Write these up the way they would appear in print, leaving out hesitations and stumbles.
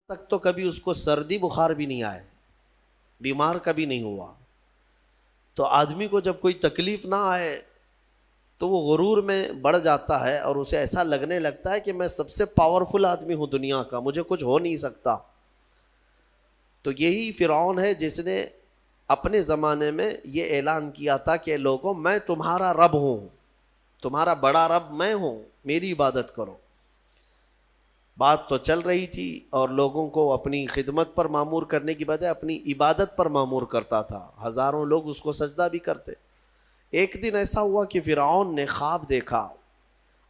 تک تو کبھی اس کو سردی بخار بھی نہیں آئے، بیمار کبھی نہیں ہوا. تو آدمی کو جب کوئی تکلیف نہ آئے تو وہ غرور میں بڑھ جاتا ہے اور اسے ایسا لگنے لگتا ہے کہ میں سب سے پاورفل آدمی ہوں دنیا کا، مجھے کچھ ہو نہیں سکتا. تو یہی فرعون ہے جس نے اپنے زمانے میں یہ اعلان کیا تھا کہ لوگوں میں تمہارا رب ہوں، تمہارا بڑا رب میں ہوں، میری عبادت کرو. بات تو چل رہی تھی اور لوگوں کو اپنی خدمت پر معمور کرنے کی بجائے اپنی عبادت پر معمور کرتا تھا. ہزاروں لوگ اس کو سجدہ بھی کرتے. ایک دن ایسا ہوا کہ فرعون نے خواب دیکھا،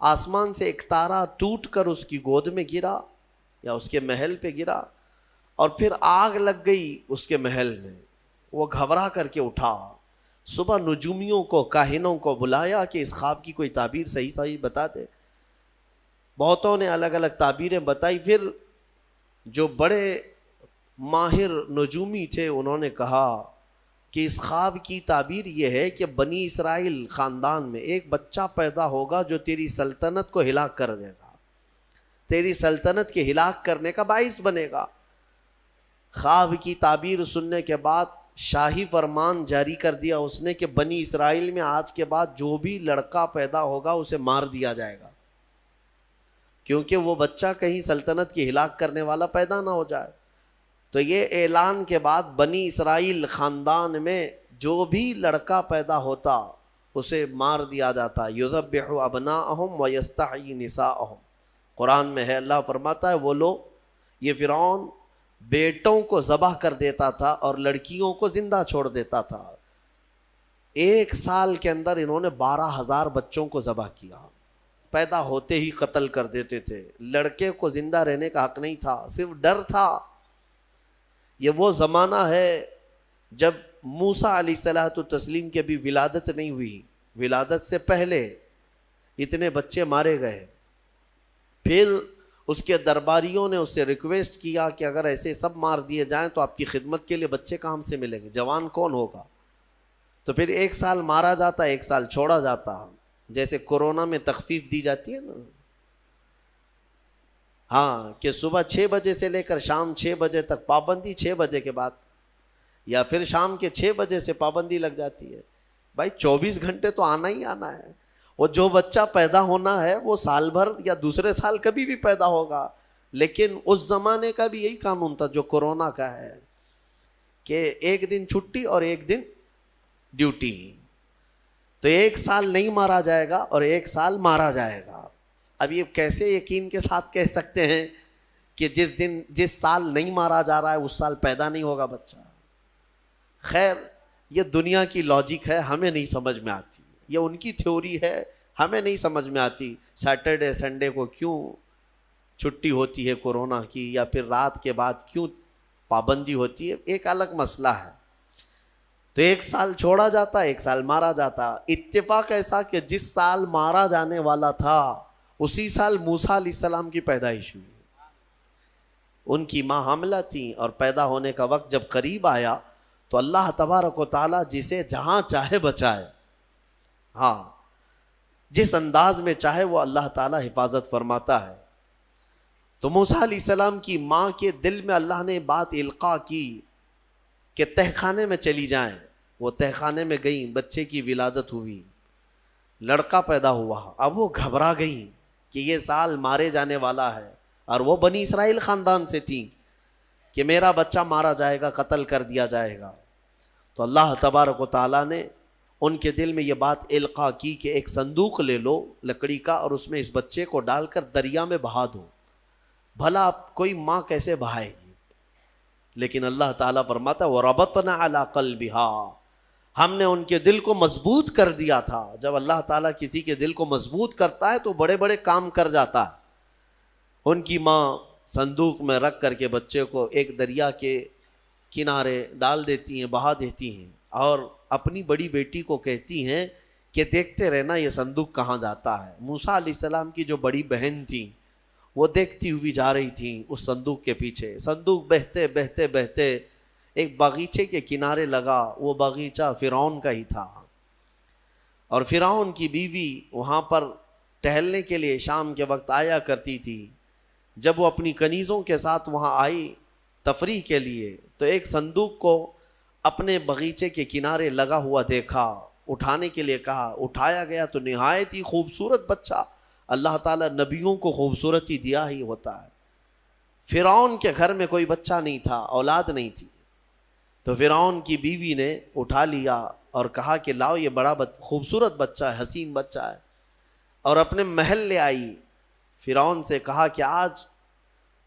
آسمان سے ایک تارا ٹوٹ کر اس کی گود میں گرا یا اس کے محل پہ گرا اور پھر آگ لگ گئی اس کے محل میں. وہ گھبرا کر کے اٹھا، صبح نجومیوں کو، کاہنوں کو بلایا کہ اس خواب کی کوئی تعبیر صحیح بتا دے. بہتوں نے الگ الگ تعبیریں بتائی. پھر جو بڑے ماہر نجومی تھے انہوں نے کہا کہ اس خواب کی تعبیر یہ ہے کہ بنی اسرائیل خاندان میں ایک بچہ پیدا ہوگا جو تیری سلطنت کو ہلاک کر دے گا، تیری سلطنت کے ہلاک کرنے کا باعث بنے گا. خواب کی تعبیر سننے کے بعد شاہی فرمان جاری کر دیا اس نے کہ بنی اسرائیل میں آج کے بعد جو بھی لڑکا پیدا ہوگا اسے مار دیا جائے گا، کیونکہ وہ بچہ کہیں سلطنت کی ہلاک کرنے والا پیدا نہ ہو جائے. تو یہ اعلان کے بعد بنی اسرائیل خاندان میں جو بھی لڑکا پیدا ہوتا اسے مار دیا جاتا. یذبح ابناءہم ویستحیی نساءہم. قرآن میں ہے، اللہ فرماتا ہے وہ لوگ، یہ فرعون بیٹوں کو ذبح کر دیتا تھا اور لڑکیوں کو زندہ چھوڑ دیتا تھا. 1 سال کے اندر انہوں نے 12,000 بچوں کو ذبح کیا، پیدا ہوتے ہی قتل کر دیتے تھے. لڑکے کو زندہ رہنے کا حق نہیں تھا، صرف ڈر تھا. یہ وہ زمانہ ہے جب موسیٰ علیہ الصلوۃ والتسلیم کی بھی ولادت نہیں ہوئی، ولادت سے پہلے اتنے بچے مارے گئے. پھر اس کے درباریوں نے اس سے ریکویسٹ کیا کہ اگر ایسے سب مار دیے جائیں تو آپ کی خدمت کے لیے بچے کہاں سے ملیں گے، جوان کون ہوگا؟ تو پھر 1 سال مارا جاتا، 1 سال چھوڑا جاتا. جیسے کورونا میں تخفیف دی جاتی ہے نا، ہاں، کہ صبح 6 بجے سے لے کر شام 6 بجے تک پابندی، 6 بجے کے بعد یا پھر شام کے 6 بجے سے پابندی لگ جاتی ہے. بھائی 24 گھنٹے تو آنا ہی آنا ہے. وہ جو بچہ پیدا ہونا ہے وہ سال بھر یا دوسرے سال کبھی بھی پیدا ہوگا. لیکن اس زمانے کا بھی یہی قانون تھا جو کورونا کا ہے کہ 1 دن چھٹی اور 1 دن ڈیوٹی. تو 1 سال نہیں مارا جائے گا اور 1 سال مارا جائے گا. اب یہ کیسے یقین کے ساتھ کہہ سکتے ہیں کہ جس سال نہیں مارا جا رہا ہے اس سال پیدا نہیں ہوگا بچہ؟ خیر، یہ دنیا کی لاجک ہے، ہمیں نہیں سمجھ میں آتی. یہ ان کی تھیوری ہے، ہمیں نہیں سمجھ میں آتی. سیٹرڈے سنڈے کو کیوں چھٹی ہوتی ہے کورونا کی، یا پھر رات کے بعد کیوں پابندی ہوتی ہے، ایک الگ مسئلہ ہے. تو 1 سال چھوڑا جاتا، 1 سال مارا جاتا. اتفاق ایسا کہ جس سال مارا جانے والا تھا اسی سال موسیٰ علیہ السلام کی پیدائش ہوئی. ان کی ماں حاملہ تھیں اور پیدا ہونے کا وقت جب قریب آیا تو اللہ تبارک و تعالیٰ جسے جہاں چاہے بچائے، ہاں، جس انداز میں چاہے وہ اللہ تعالیٰ حفاظت فرماتا ہے. تو موسیٰ علیہ السلام کی ماں کے دل میں اللہ نے بات القاء کی کہ تہخانے میں چلی جائیں. وہ تہخانے میں گئیں، بچے کی ولادت ہوئی، لڑکا پیدا ہوا. اب وہ گھبرا گئیں کہ یہ سال مارے جانے والا ہے، اور وہ بنی اسرائیل خاندان سے تھیں کہ میرا بچہ مارا جائے گا، قتل کر دیا جائے گا. تو اللہ تبارک و تعالیٰ نے ان کے دل میں یہ بات القاء کی کہ ایک صندوق لے لو لکڑی کا اور اس میں اس بچے کو ڈال کر دریا میں بہا دو. بھلا کوئی ماں کیسے بہائے گی؟ لیکن اللہ تعالیٰ فرماتا ہے وَرَبَطْنَا عَلَىٰ قَلْبِهَا، ہم نے ان کے دل کو مضبوط کر دیا تھا. جب اللہ تعالیٰ کسی کے دل کو مضبوط کرتا ہے تو بڑے بڑے کام کر جاتا ہے. ان کی ماں صندوق میں رکھ کر کے بچے کو ایک دریا کے کنارے ڈال دیتی ہیں، بہا دیتی ہیں، اور اپنی بڑی بیٹی کو کہتی ہیں کہ دیکھتے رہنا یہ صندوق کہاں جاتا ہے. موسیٰ علیہ السلام کی جو بڑی بہن تھیں وہ دیکھتی ہوئی جا رہی تھیں اس صندوق کے پیچھے. صندوق بہتے بہتے بہتے ایک باغیچے کے کنارے لگا. وہ باغیچہ فرعون کا ہی تھا، اور فرعون کی بیوی وہاں پر ٹہلنے کے لیے شام کے وقت آیا کرتی تھی. جب وہ اپنی کنیزوں کے ساتھ وہاں آئی تفریح کے لیے تو ایک صندوق کو اپنے باغیچے کے کنارے لگا ہوا دیکھا، اٹھانے کے لیے کہا، اٹھایا گیا تو نہایت ہی خوبصورت بچہ، اللہ تعالیٰ نبیوں کو خوبصورتی دیا ہی ہوتا ہے۔ فرعون کے گھر میں کوئی بچہ نہیں تھا، اولاد نہیں تھی، تو فرعون کی بیوی نے اٹھا لیا اور کہا کہ لاؤ یہ بڑا خوبصورت بچہ ہے، حسین بچہ ہے، اور اپنے محل لے آئی۔ فرعون سے کہا کہ آج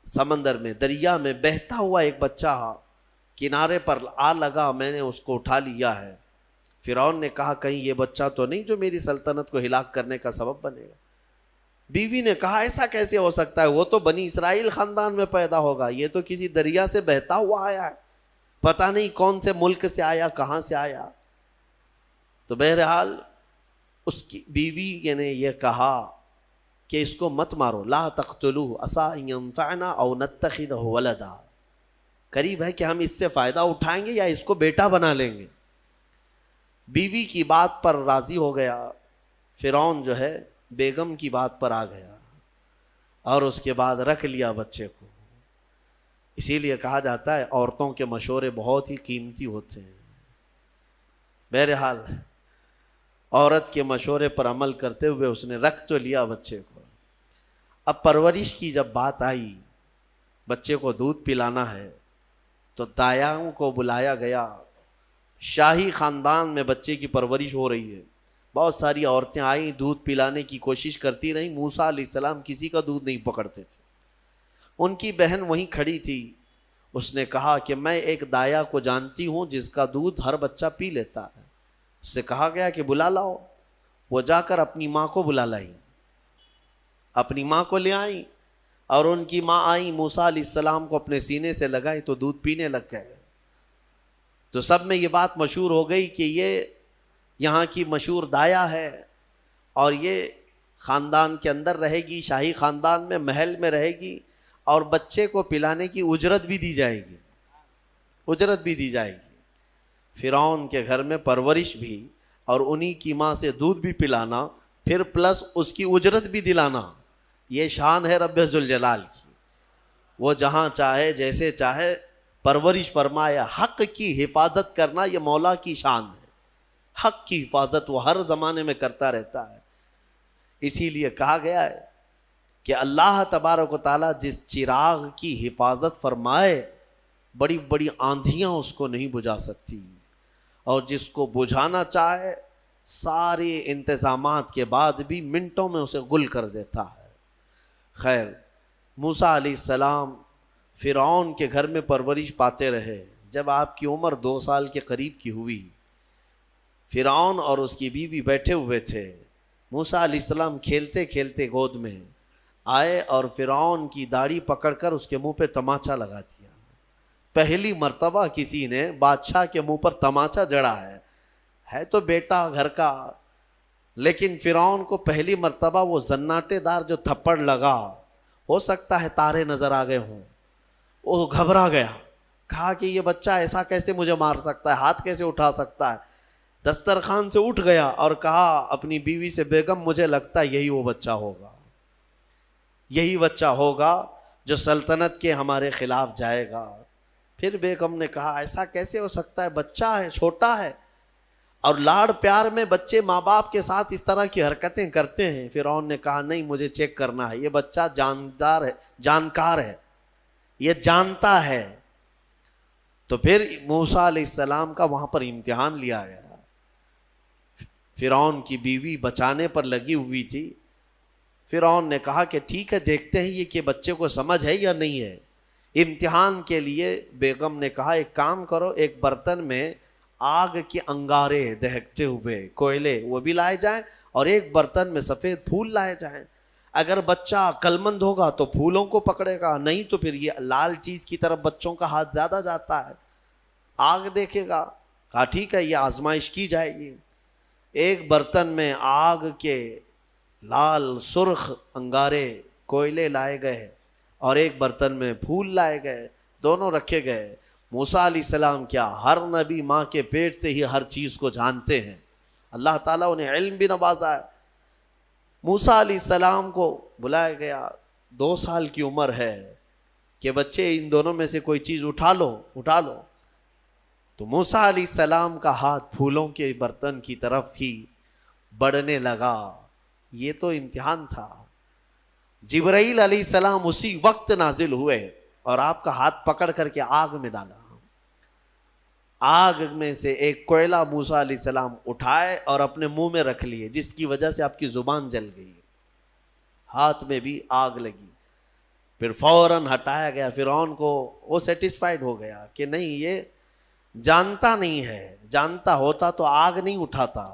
سمندر میں، دریا میں بہتا ہوا ایک بچہ کنارے پر آ لگا، میں نے اس کو اٹھا لیا ہے۔ فرعون نے کہا کہیں یہ بچہ تو نہیں جو میری سلطنت کو ہلاک کرنے کا سبب بنے گا؟ بیوی نے کہا ایسا کیسے ہو سکتا ہے، وہ تو بنی اسرائیل خاندان میں پیدا ہوگا، یہ تو کسی دریا سے بہتا ہوا آیا ہے، پتہ نہیں کون سے ملک سے آیا، کہاں سے آیا۔ تو بہرحال اس کی بیوی نے یہ کہا کہ اس کو مت مارو، لا تقتلوہ عسیٰ ان ینفعنا او نتخذہ ولدا، قریب ہے کہ ہم اس سے فائدہ اٹھائیں گے یا اس کو بیٹا بنا لیں گے۔ بیوی کی بات پر راضی ہو گیا، فرعون جو ہے بیگم کی بات پر آ گیا اور اس کے بعد رکھ لیا بچے کو۔ اسی لیے کہا جاتا ہے عورتوں کے مشورے بہت ہی قیمتی ہوتے ہیں۔ بہرحال عورت کے مشورے پر عمل کرتے ہوئے اس نے رکھ تو لیا بچے کو۔ اب پرورش کی جب بات آئی، بچے کو دودھ پلانا ہے، تو دایاؤں کو بلایا گیا۔ شاہی خاندان میں بچے کی پرورش ہو رہی ہے، بہت ساری عورتیں آئیں، دودھ پلانے کی کوشش کرتی رہیں، موسیٰ علیہ السلام کسی کا دودھ نہیں پکڑتے تھے۔ ان کی بہن وہیں کھڑی تھی، اس نے کہا کہ میں ایک دایا کو جانتی ہوں جس کا دودھ ہر بچہ پی لیتا ہے۔ اس سے کہا گیا کہ بلا لاؤ۔ وہ جا کر اپنی ماں کو بلا لائی، اپنی ماں کو لے آئی، اور ان کی ماں آئی، موسیٰ علیہ السلام کو اپنے سینے سے لگائی تو دودھ پینے لگ گئے۔ تو سب میں یہ بات مشہور ہو گئی کہ یہ یہاں کی مشہور دایا ہے اور یہ خاندان کے اندر رہے گی، شاہی خاندان میں محل میں رہے گی، اور بچے کو پلانے کی اجرت بھی دی جائے گی، اجرت بھی دی جائے گی۔ فرعون کے گھر میں پرورش بھی اور انہی کی ماں سے دودھ بھی پلانا، پھر پلس اس کی اجرت بھی دلانا، یہ شان ہے رب ذوالجلال کی۔ وہ جہاں چاہے جیسے چاہے پرورش فرمائے، حق کی حفاظت کرنا یہ مولا کی شان ہے۔ حق کی حفاظت وہ ہر زمانے میں کرتا رہتا ہے۔ اسی لیے کہا گیا ہے کہ اللہ تبارک و تعالیٰ جس چراغ کی حفاظت فرمائے، بڑی بڑی آندھیاں اس کو نہیں بجھا سکتی، اور جس کو بجھانا چاہے سارے انتظامات کے بعد بھی منٹوں میں اسے گل کر دیتا ہے۔ خیر، موسیٰ علیہ السلام فرعون کے گھر میں پرورش پاتے رہے۔ جب آپ کی عمر 2 سال کے قریب کی ہوئی، فرعون اور اس کی بیوی بیٹھے ہوئے تھے، موسیٰ علیہ السلام کھیلتے کھیلتے گود میں آئے اور فرعون کی داڑھی پکڑ کر اس کے منہ پہ تماچا لگا دیا۔ پہلی مرتبہ کسی نے بادشاہ کے منہ پر تماچا جڑا ہے تو بیٹا گھر کا، لیکن فرعون کو پہلی مرتبہ وہ زناٹے دار جو تھپڑ لگا، ہو سکتا ہے تارے نظر آ گئے ہوں، وہ گھبرا گیا، کہا کہ یہ بچہ ایسا کیسے مجھے مار سکتا ہے، ہاتھ کیسے اٹھا سکتا ہے۔ دسترخوان سے اٹھ گیا اور کہا اپنی بیوی سے، بیگم مجھے لگتا ہے یہی وہ بچہ ہوگا، یہی بچہ ہوگا جو سلطنت کے ہمارے خلاف جائے گا۔ پھر بیگم نے کہا ایسا کیسے ہو سکتا ہے، بچہ ہے، چھوٹا ہے، اور لاڑ پیار میں بچے ماں باپ کے ساتھ اس طرح کی حرکتیں کرتے ہیں۔ فرعون نے کہا نہیں، مجھے چیک کرنا ہے، یہ بچہ جاندار ہے، جانکار ہے، یہ جانتا ہے۔ تو پھر موسیٰ علیہ السلام کا وہاں پر امتحان لیا گیا۔ فرعون کی بیوی بچانے پر لگی ہوئی تھی۔ فرعون نے کہا کہ ٹھیک ہے، دیکھتے ہیں یہ کہ بچے کو سمجھ ہے یا نہیں ہے۔ امتحان کے لیے بیگم نے کہا ایک کام کرو، ایک برتن میں آگ کے انگارے دہکتے ہوئے کوئلے وہ بھی لائے جائیں، اور ایک برتن میں سفید پھول لائے جائیں۔ اگر بچہ عقل مند ہوگا تو پھولوں کو پکڑے گا، نہیں تو پھر یہ لال چیز کی طرف بچوں کا ہاتھ زیادہ جاتا ہے، آگ دیکھے گا۔ کہا ٹھیک ہے، یہ آزمائش کی جائے گی۔ ایک برتن میں آگ کے لال سرخ انگارے کوئلے لائے گئے اور ایک برتن میں پھول لائے گئے، دونوں رکھے گئے۔ موسیٰ علیہ السلام کیا، ہر نبی ماں کے پیٹ سے ہی ہر چیز کو جانتے ہیں، اللہ تعالیٰ انہیں علم بھی نوازا ہے۔ موسیٰ علیہ السلام کو بلایا گیا، 2 سال کی عمر ہے کہ بچے ان دونوں میں سے کوئی چیز اٹھا لو تو موسیٰ علیہ السلام کا ہاتھ پھولوں کے برتن کی طرف ہی بڑھنے لگا. یہ تو امتحان تھا. جبرائیل علیہ السلام اسی وقت نازل ہوئے اور آپ کا ہاتھ پکڑ کر کے آگ میں ڈالا. آگ میں سے ایک کوئلہ موسیٰ علیہ السلام اٹھائے اور اپنے منہ میں رکھ لیے، جس کی وجہ سے آپ کی زبان جل گئی، ہاتھ میں بھی آگ لگی. پھر فوراً ہٹایا گیا. فرعون کو وہ سیٹسفائیڈ ہو گیا کہ نہیں، یہ جانتا نہیں ہے، جانتا ہوتا تو آگ نہیں اٹھاتا.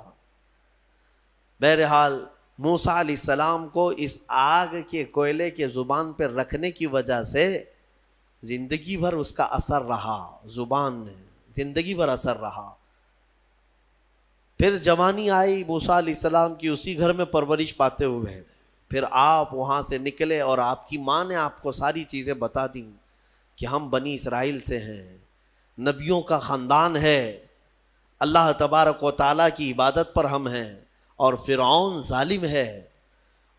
بہرحال موسیٰ علیہ السلام کو اس آگ کے کوئلے کے زبان پہ رکھنے کی وجہ سے زندگی بھر اس کا اثر رہا، زبان میں زندگی بھر اثر رہا. پھر جوانی آئی موسیٰ علیہ السلام کی، اسی گھر میں پرورش پاتے ہوئے. پھر آپ وہاں سے نکلے اور آپ کی ماں نے آپ کو ساری چیزیں بتا دیں کہ ہم بنی اسرائیل سے ہیں، نبیوں کا خاندان ہے، اللہ تبارک و تعالیٰ کی عبادت پر ہم ہیں، اور فرعون ظالم ہے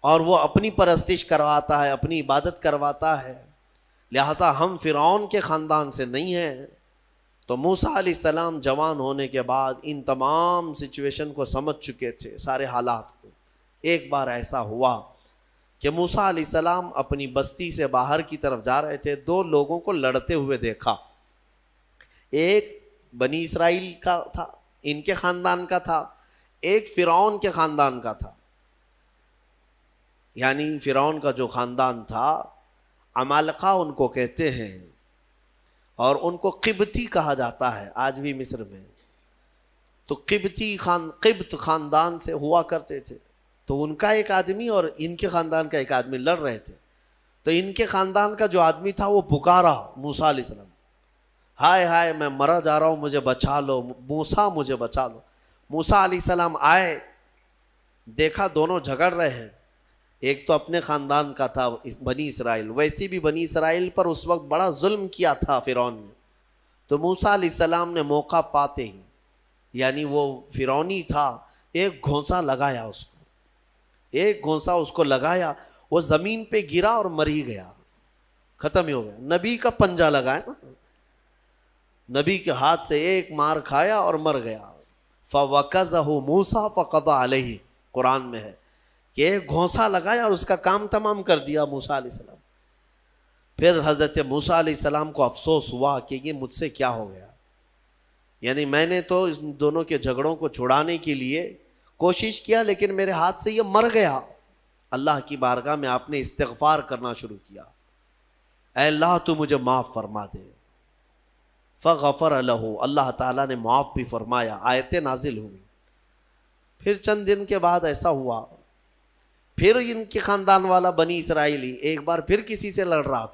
اور وہ اپنی پرستش کرواتا ہے، اپنی عبادت کرواتا ہے، لہذا ہم فرعون کے خاندان سے نہیں ہیں. تو موسیٰ علیہ السلام جوان ہونے کے بعد ان تمام سچویشن کو سمجھ چکے تھے، سارے حالات کو. ایک بار ایسا ہوا کہ موسیٰ علیہ السلام اپنی بستی سے باہر کی طرف جا رہے تھے، 2 لوگوں کو لڑتے ہوئے دیکھا. ایک بنی اسرائیل کا تھا، ان کے خاندان کا تھا، ایک فرعون کے خاندان کا تھا. یعنی فرعون کا جو خاندان تھا، عمالقہ ان کو کہتے ہیں، اور ان کو قبطی کہا جاتا ہے آج بھی مصر میں. تو قبط خاندان سے ہوا کرتے تھے. تو ان کا ایک آدمی اور ان کے خاندان کا ایک آدمی لڑ رہے تھے. تو ان کے خاندان کا جو آدمی تھا وہ پکارا موسیٰ علیہ السلام، ہائے ہائے میں مرا جا رہا ہوں، مجھے بچا لو موسیٰ، مجھے بچا لو. موسیٰ علیہ السلام آئے، دیکھا دونوں جھگڑ رہے ہیں. ایک تو اپنے خاندان کا تھا بنی اسرائیل، ویسے بھی بنی اسرائیل پر اس وقت بڑا ظلم کیا تھا فرعون نے. تو موسیٰ علیہ السلام نے موقع پاتے ہی، یعنی وہ فرعونی تھا، ایک گھونسا لگایا اس کو، ایک گھونسا اس کو لگایا، وہ زمین پہ گرا اور مر ہی گیا، ختم ہی ہو گیا. نبی کا پنجہ لگایا نا، نبی کے ہاتھ سے ایک مار کھایا اور مر گیا. فَوَكَزَهُ مُوسَى فَقَضَى عَلَيْهِ، قرآن میں ہے کہ ایک گھونسا لگایا اور اس کا کام تمام کر دیا موسیٰ علیہ السلام. پھر حضرت موسیٰ علیہ السلام کو افسوس ہوا کہ یہ مجھ سے کیا ہو گیا، یعنی میں نے تو ان دونوں کے جھگڑوں کو چھڑانے کے لیے کوشش کیا، لیکن میرے ہاتھ سے یہ مر گیا. اللہ کی بارگاہ میں آپ نے استغفار کرنا شروع کیا، اے اللہ تو مجھے معاف فرما دے. فغفر له، اللہ تعالیٰ نے معاف بھی فرمایا، آیتیں نازل ہوئی. پھر چند دن کے بعد ایسا ہوا، پھر ان کے خاندان والا بنی اسرائیلی ایک بار پھر کسی سے لڑ رہا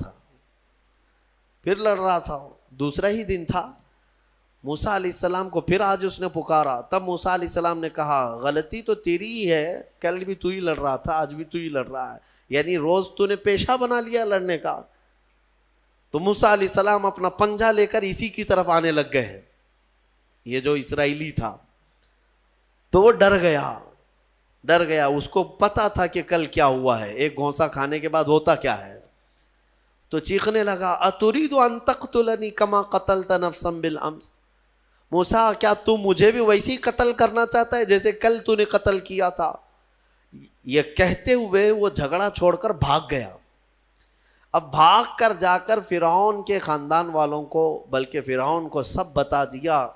تھا، دوسرا ہی دن تھا. موسیٰ علیہ السلام کو پھر آج اس نے پکارا. تب موسیٰ علیہ السلام نے کہا غلطی تو تیری ہی ہے، کل بھی تو ہی لڑ رہا تھا، آج بھی تو ہی لڑ رہا ہے، یعنی روز تو نے پیشہ بنا لیا لڑنے کا. تو موسیٰ علیہ السلام اپنا پنجہ لے کر اسی کی طرف آنے لگ گئے ہیں، یہ جو اسرائیلی تھا. تو وہ ڈر گیا، اس کو پتا تھا کہ کل کیا ہوا ہے، ایک گھونسا کھانے کے بعد ہوتا کیا ہے. تو چیخنے لگا، اتريد ان تقتلني كما قتلت نفسا بالامس، موسیٰ کیا تو مجھے بھی ویسے ہی قتل کرنا چاہتا ہے جیسے کل تو نے قتل کیا تھا. یہ کہتے ہوئے وہ جھگڑا چھوڑ کر بھاگ گیا. اب بھاگ کر جا کر فرعون کے خاندان والوں کو، بلکہ فرعون کو سب بتا دیا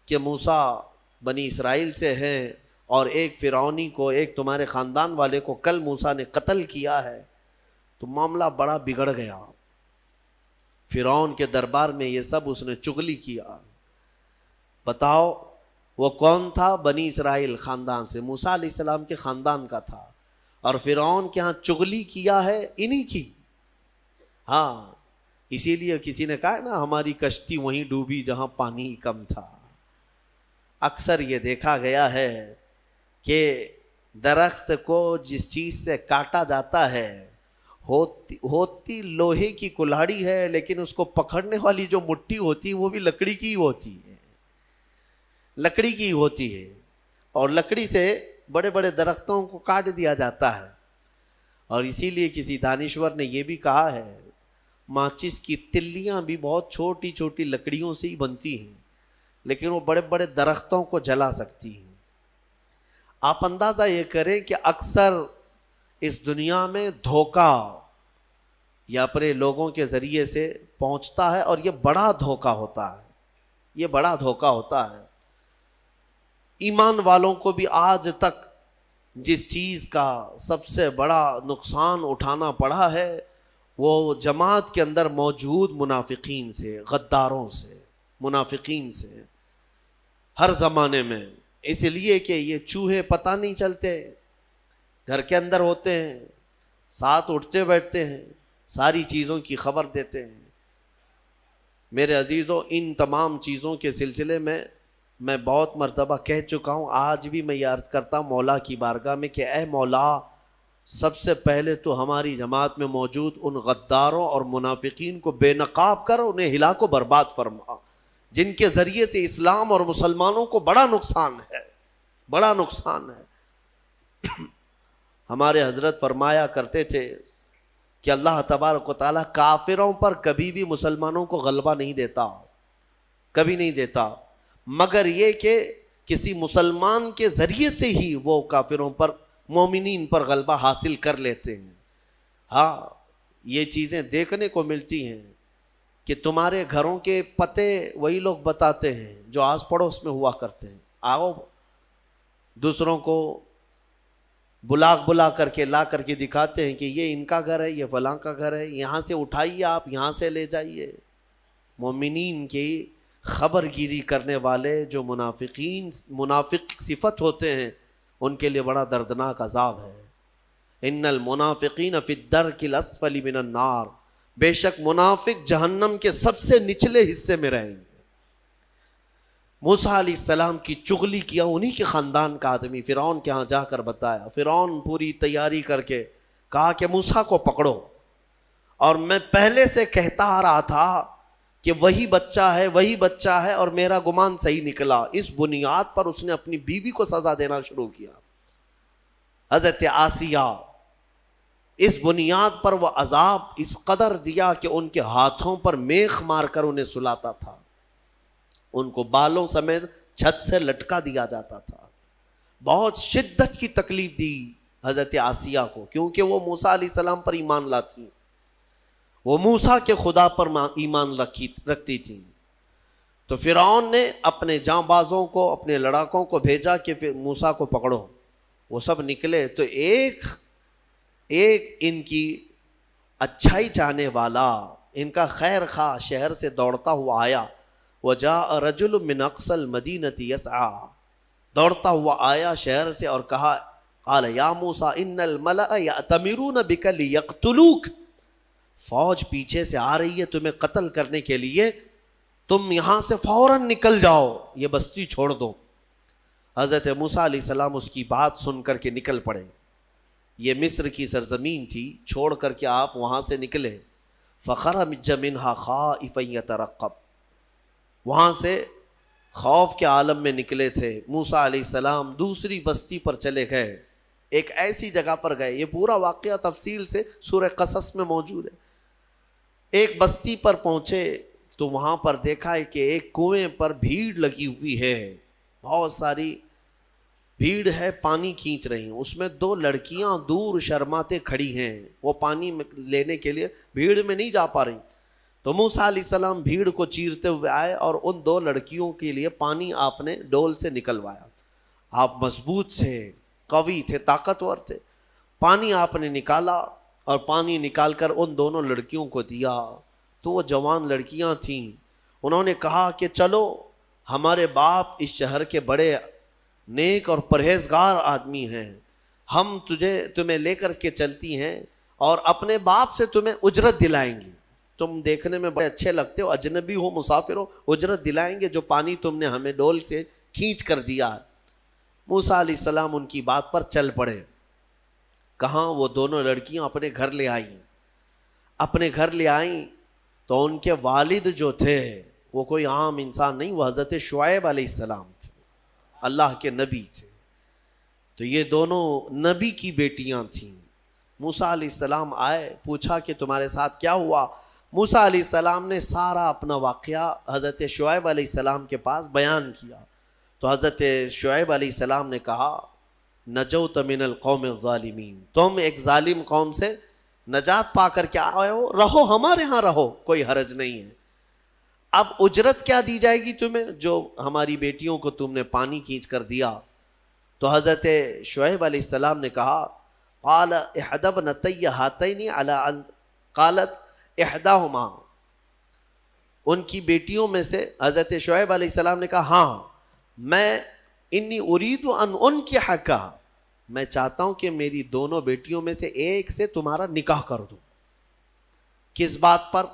کہ موسیٰ بنی اسرائیل سے ہیں، اور ایک فرعونی کو، ایک تمہارے خاندان والے کو کل موسیٰ نے قتل کیا ہے. تو معاملہ بڑا بگڑ گیا. فرعون کے دربار میں یہ سب اس نے چغلی کیا. بتاؤ وہ کون تھا؟ بنی اسرائیل خاندان سے، موسیٰ علیہ السلام کے خاندان کا تھا، اور فرعون کے ہاں چغلی کیا ہے انہی کی. ہاں، اسی لیے کسی نے کہا نا ہماری کشتی وہیں ڈوبی جہاں پانی کم تھا. اکثر یہ دیکھا گیا ہے کہ درخت کو جس چیز سے کاٹا جاتا ہے ہوتی لوہے کی کلاڑی ہے، لیکن اس کو پکڑنے والی جو مٹھی ہوتی ہے وہ بھی لکڑی کی ہوتی ہے، اور لکڑی سے بڑے بڑے درختوں کو کاٹ دیا جاتا ہے. اور اسی لیے کسی دانشور نے یہ بھی کہا ہے ماچس کی تلیاں بھی بہت چھوٹی چھوٹی لکڑیوں سے ہی بنتی ہیں لیکن وہ بڑے بڑے درختوں کو جلا سکتی ہیں۔ آپ اندازہ یہ کریں کہ اکثر اس دنیا میں دھوکہ یہ اپنے لوگوں کے ذریعے سے پہنچتا ہے اور یہ بڑا دھوکہ ہوتا ہے، یہ بڑا دھوکہ ہوتا ہے۔ ایمان والوں کو بھی آج تک جس چیز کا سب سے بڑا نقصان اٹھانا پڑا ہے وہ جماعت کے اندر موجود منافقین سے، غداروں سے، منافقین سے، ہر زمانے میں، اس لیے کہ یہ چوہے پتہ نہیں چلتے، گھر کے اندر ہوتے ہیں، ساتھ اٹھتے بیٹھتے ہیں، ساری چیزوں کی خبر دیتے ہیں۔ میرے عزیزوں، ان تمام چیزوں کے سلسلے میں میں بہت مرتبہ کہہ چکا ہوں، آج بھی میں یہ عرض کرتا ہوں مولا کی بارگاہ میں کہ اے مولا، سب سے پہلے تو ہماری جماعت میں موجود ان غداروں اور منافقین کو بے نقاب کر انہیں ہلاک و برباد فرما، جن کے ذریعے سے اسلام اور مسلمانوں کو بڑا نقصان ہے، بڑا نقصان ہے۔ ہمارے حضرت فرمایا کرتے تھے کہ اللہ تبارک و تعالیٰ کافروں پر کبھی بھی مسلمانوں کو غلبہ نہیں دیتا، کبھی نہیں دیتا، مگر یہ کہ کسی مسلمان کے ذریعے سے ہی وہ کافروں پر، مومنین پر غلبہ حاصل کر لیتے ہیں۔ ہاں، یہ چیزیں دیکھنے کو ملتی ہیں کہ تمہارے گھروں کے پتے وہی لوگ بتاتے ہیں جو آس پڑوس میں ہوا کرتے ہیں۔ آؤ دوسروں کو بلا کر کے لا کر کے دکھاتے ہیں کہ یہ ان کا گھر ہے، یہ فلاں کا گھر ہے، یہاں سے اٹھائیے، آپ یہاں سے لے جائیے۔ مومنین کی خبر گیری کرنے والے جو منافق صفت ہوتے ہیں ان کے لیے بڑا دردناک عذاب ہے۔ ان المنافقین فی الدرک الاسفل من النار، بے شک منافق جہنم کے سب سے نچلے حصے میں رہیں گے۔ موسیٰ علیہ السلام کی چغلی کیا انہی کے خاندان کا آدمی فرعون کے ہاں جا کر بتایا، فرعون پوری تیاری کر کے کہا کہ موسیٰ کو پکڑو، اور میں پہلے سے کہتا آ رہا تھا کہ وہی بچہ ہے اور میرا گمان صحیح نکلا۔ اس بنیاد پر اس نے اپنی بیوی کو سزا دینا شروع کیا، حضرت آسیہ، اس بنیاد پر وہ عذاب اس قدر دیا کہ ان کے ہاتھوں پر میخ مار کر انہیں سلاتا تھا، ان کو بالوں سمیت چھت سے لٹکا دیا جاتا تھا۔ بہت شدت کی تکلیف دی حضرت آسیہ کو، کیونکہ وہ موسیٰ علیہ السلام پر ایمان لاتی، وہ موسیٰ کے خدا پر ایمان رکھتی تھیں۔ تو فرعون نے اپنے جاں بازوں کو، اپنے لڑاکوں کو بھیجا کہ موسیٰ کو پکڑو۔ وہ سب نکلے تو ایک ان کی اچھائی چاہنے والا، ان کا خیر خواہ شہر سے دوڑتا ہوا آیا، وجاء رجل من اقصى المدینة یسعی، دوڑتا ہوا آیا شہر سے اور کہا، قال یا موسیٰ ان الملأ یأتمرون بک لیقتلوک، فوج پیچھے سے آ رہی ہے تمہیں قتل کرنے کے لیے، تم یہاں سے فوراً نکل جاؤ، یہ بستی چھوڑ دو۔ حضرت موسیٰ علیہ السلام اس کی بات سن کر کے نکل پڑے۔ یہ مصر کی سرزمین تھی، چھوڑ کر کے آپ وہاں سے نکلے۔ فخرج منہا خائفا یترقب، وہاں سے خوف کے عالم میں نکلے تھے۔ موسیٰ علیہ السلام دوسری بستی پر چلے گئے، ایک ایسی جگہ پر گئے، یہ پورا واقعہ تفصیل سے سورہ قصص میں موجود ہے۔ ایک بستی پر پہنچے تو وہاں پر دیکھا ہے کہ ایک کنویں پر بھیڑ لگی ہوئی ہے، بہت ساری بھیڑ ہے، پانی کھینچ رہی ہیں، اس میں دو لڑکیاں دور شرماتے کھڑی ہیں، وہ پانی لینے کے لیے بھیڑ میں نہیں جا پا رہی۔ تو موسیٰ علیہ السلام بھیڑ کو چیرتے ہوئے آئے اور ان دو لڑکیوں کے لیے پانی آپ نے ڈول سے نکلوایا۔ آپ مضبوط تھے، قوی تھے، طاقتور تھے، پانی آپ نے نکالا اور پانی نکال کر ان دونوں لڑکیوں کو دیا۔ تو وہ جوان لڑکیاں تھیں، انہوں نے کہا کہ چلو، ہمارے باپ اس شہر کے بڑے نیک اور پرہیزگار آدمی ہیں، ہم تمہیں لے کر کے چلتی ہیں اور اپنے باپ سے تمہیں اجرت دلائیں گی، تم دیکھنے میں بڑے اچھے لگتے ہو، اجنبی ہو، مسافر ہو، اجرت دلائیں گے جو پانی تم نے ہمیں ڈول سے کھینچ کر دیا۔ موسیٰ علیہ السلام ان کی بات پر چل پڑے۔ کہاں؟ وہ دونوں لڑکیاں اپنے گھر لے آئیں۔ اپنے گھر لے آئیں تو ان کے والد جو تھے وہ کوئی عام انسان نہیں، وہ حضرت شعیب علیہ السلام تھے، اللہ کے نبی تھے۔ تو یہ دونوں نبی کی بیٹیاں تھیں، موسیٰ علیہ السلام آئے, پوچھا کہ تمہارے ساتھ کیا ہوا. موسیٰ علیہ السلام نے سارا اپنا واقعہ حضرت شعیب علیہ السلام کے پاس بیان کیا. تو حضرت شعیب علیہ السلام نے کہا نجوت من القوم الظالمین, تم ایک ظالم قوم سے نجات پا کر کے آئے ہو, رہو ہمارے ہاں رہو, کوئی حرج نہیں ہے. اب اجرت کیا دی جائے گی تمہیں جو ہماری بیٹیوں کو تم نے پانی کھینچ کر دیا؟ تو حضرت شعیب علیہ السلام نے کہا قال احدى ابنتي هاتين على ان قالت احداهما, ان کی بیٹیوں میں سے حضرت شعیب علیہ السلام نے کہا ہاں میں انی اريد ان انکحک, میں چاہتا ہوں کہ میری دونوں بیٹیوں میں سے ایک سے تمہارا نکاح کر دوں. کس بات پر؟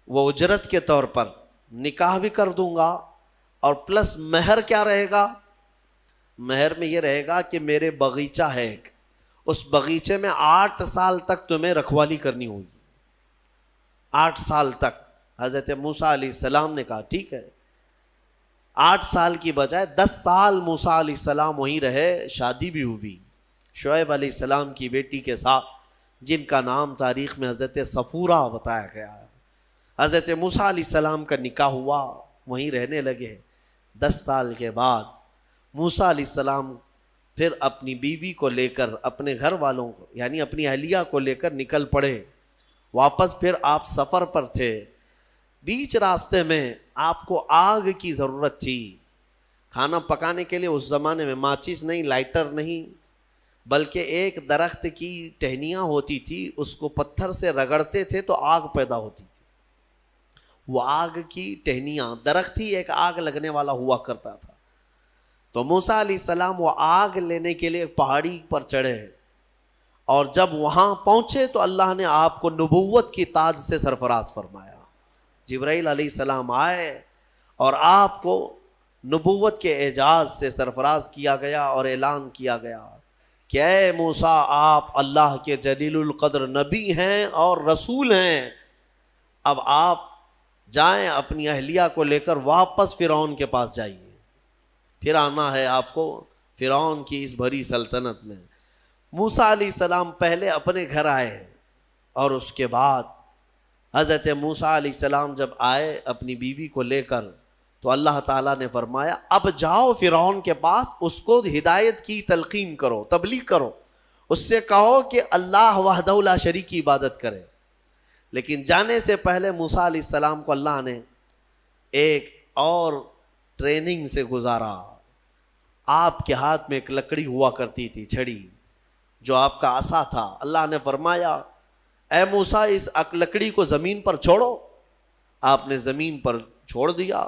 وہ اجرت کے طور پر نکاح بھی کر دوں گا, اور پلس مہر کیا رہے گا؟ مہر میں یہ رہے گا کہ میرے باغیچہ ہے ایک, اس باغیچے میں 8 سال تک تمہیں رکھوالی کرنی ہوگی. 8 سال تک. حضرت موسیٰ علیہ السلام نے کہا ٹھیک ہے. 8 سال کی بجائے 10 سال موسیٰ علیہ السلام وہیں رہے, شادی بھی ہوئی شعیب علیہ السلام کی بیٹی کے ساتھ, جن کا نام تاریخ میں حضرت صفورہ بتایا گیا ہے. حضرت موسیٰ علیہ السلام کا نکاح ہوا, وہیں رہنے لگے. 10 سال کے بعد موسیٰ علیہ السلام پھر اپنی بیوی کو لے کر, اپنے گھر والوں کو یعنی اپنی اہلیہ کو لے کر نکل پڑے واپس. پھر آپ سفر پر تھے, بیچ راستے میں آپ کو آگ کی ضرورت تھی. کھانا پکانے کے لیے اس زمانے میں ماچس نہیں, لائٹر نہیں, بلکہ ایک درخت کی ٹہنیاں ہوتی تھی, اس کو پتھر سے رگڑتے تھے تو آگ پیدا ہوتی تھی. وہ آگ کی ٹہنیاں, درخت ہی ایک آگ لگنے والا ہوا کرتا تھا. تو موسیٰ علیہ السلام وہ آگ لینے کے لیے پہاڑی پر چڑھے, اور جب وہاں پہنچے تو اللہ نے آپ کو نبوت کی تاج سے سرفراز فرمایا. جبرائیل علیہ السلام آئے اور آپ کو نبوت کے اعجاز سے سرفراز کیا گیا اور اعلان کیا گیا کہ اے موسیٰ آپ اللہ کے جلیل القدر نبی ہیں اور رسول ہیں. اب آپ جائیں اپنی اہلیہ کو لے کر واپس فرعون کے پاس جائیے, پھر آنا ہے آپ کو فرعون کی اس بھری سلطنت میں. موسیٰ علیہ السلام پہلے اپنے گھر آئے, اور اس کے بعد حضرت موسیٰ علیہ السلام جب آئے اپنی بیوی کو لے کر, تو اللہ تعالیٰ نے فرمایا اب جاؤ فرعون کے پاس, اس کو ہدایت کی تلقین کرو, تبلیغ کرو, اس سے کہو کہ اللہ وحدہ لا شریک کی عبادت کرے. لیکن جانے سے پہلے موسیٰ علیہ السلام کو اللہ نے ایک اور ٹریننگ سے گزارا. آپ کے ہاتھ میں ایک لکڑی ہوا کرتی تھی, چھڑی, جو آپ کا عصا تھا. اللہ نے فرمایا اے موسیٰ اس لکڑی کو زمین پر چھوڑو. آپ نے زمین پر چھوڑ دیا.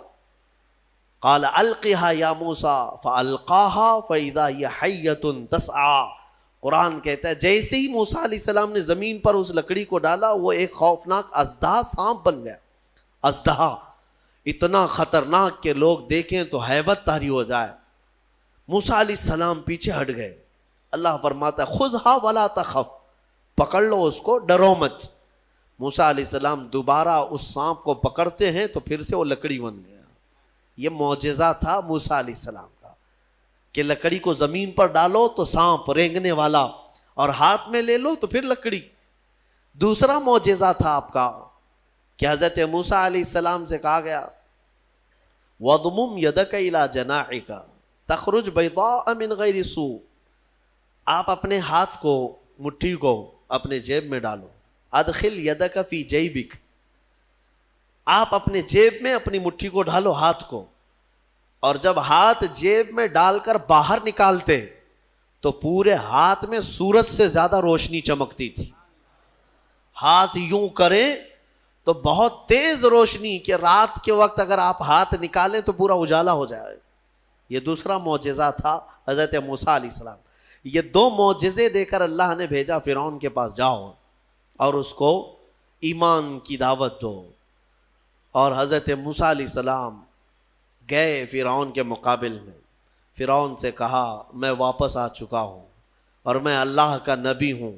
قال القها یا موسیٰ فالقاها فاذا هي حیۃ تسعى. قرآن کہتا ہے جیسے ہی موسیٰ علیہ السلام نے زمین پر اس لکڑی کو ڈالا, وہ ایک خوفناک اژدہا سانپ بن گیا. اژدہا اتنا خطرناک کہ لوگ دیکھیں تو ہیبت طاری ہو جائے. موسیٰ علیہ السلام پیچھے ہٹ گئے. اللہ فرماتا ہے خذها ولا تخف, پکڑ لو اس کو, ڈرو مت. موسیٰ علیہ السلام دوبارہ اس سانپ کو پکڑتے ہیں تو پھر سے وہ لکڑی بن گیا. یہ معجزہ تھا موسیٰ علیہ السلام کا کہ لکڑی کو زمین پر ڈالو تو سانپ رینگنے والا, اور ہاتھ میں لے لو تو پھر لکڑی. دوسرا معجزہ تھا آپ کا کہ حضرت موسیٰ علیہ السلام سے کہا گیا وَضْمُمْ يَدَكَ إِلَى جَنَاحِكَ تَخْرُجْ بَيْضَاءَ مِنْ غَيْرِ سُوءٍ. آپ اپنے ہاتھ کو, مٹھی کو اپنے جیب میں ڈالو. ادخل یدک فی جیبک, آپ اپنے جیب میں اپنی مٹھی کو ڈالو, ہاتھ کو, اور جب ہاتھ جیب میں ڈال کر باہر نکالتے تو پورے ہاتھ میں سورج سے زیادہ روشنی چمکتی تھی. ہاتھ یوں کریں تو بہت تیز روشنی کہ رات کے وقت اگر آپ ہاتھ نکالیں تو پورا اجالا ہو جائے. یہ دوسرا معجزہ تھا حضرت موسیٰ علیہ السلام. یہ 2 معجزے دے کر اللہ نے بھیجا فرعون کے پاس, جاؤ اور اس کو ایمان کی دعوت دو. اور حضرت موسیٰ علیہ السلام گئے فرعون کے مقابل میں. فرعون سے کہا میں واپس آ چکا ہوں اور میں اللہ کا نبی ہوں,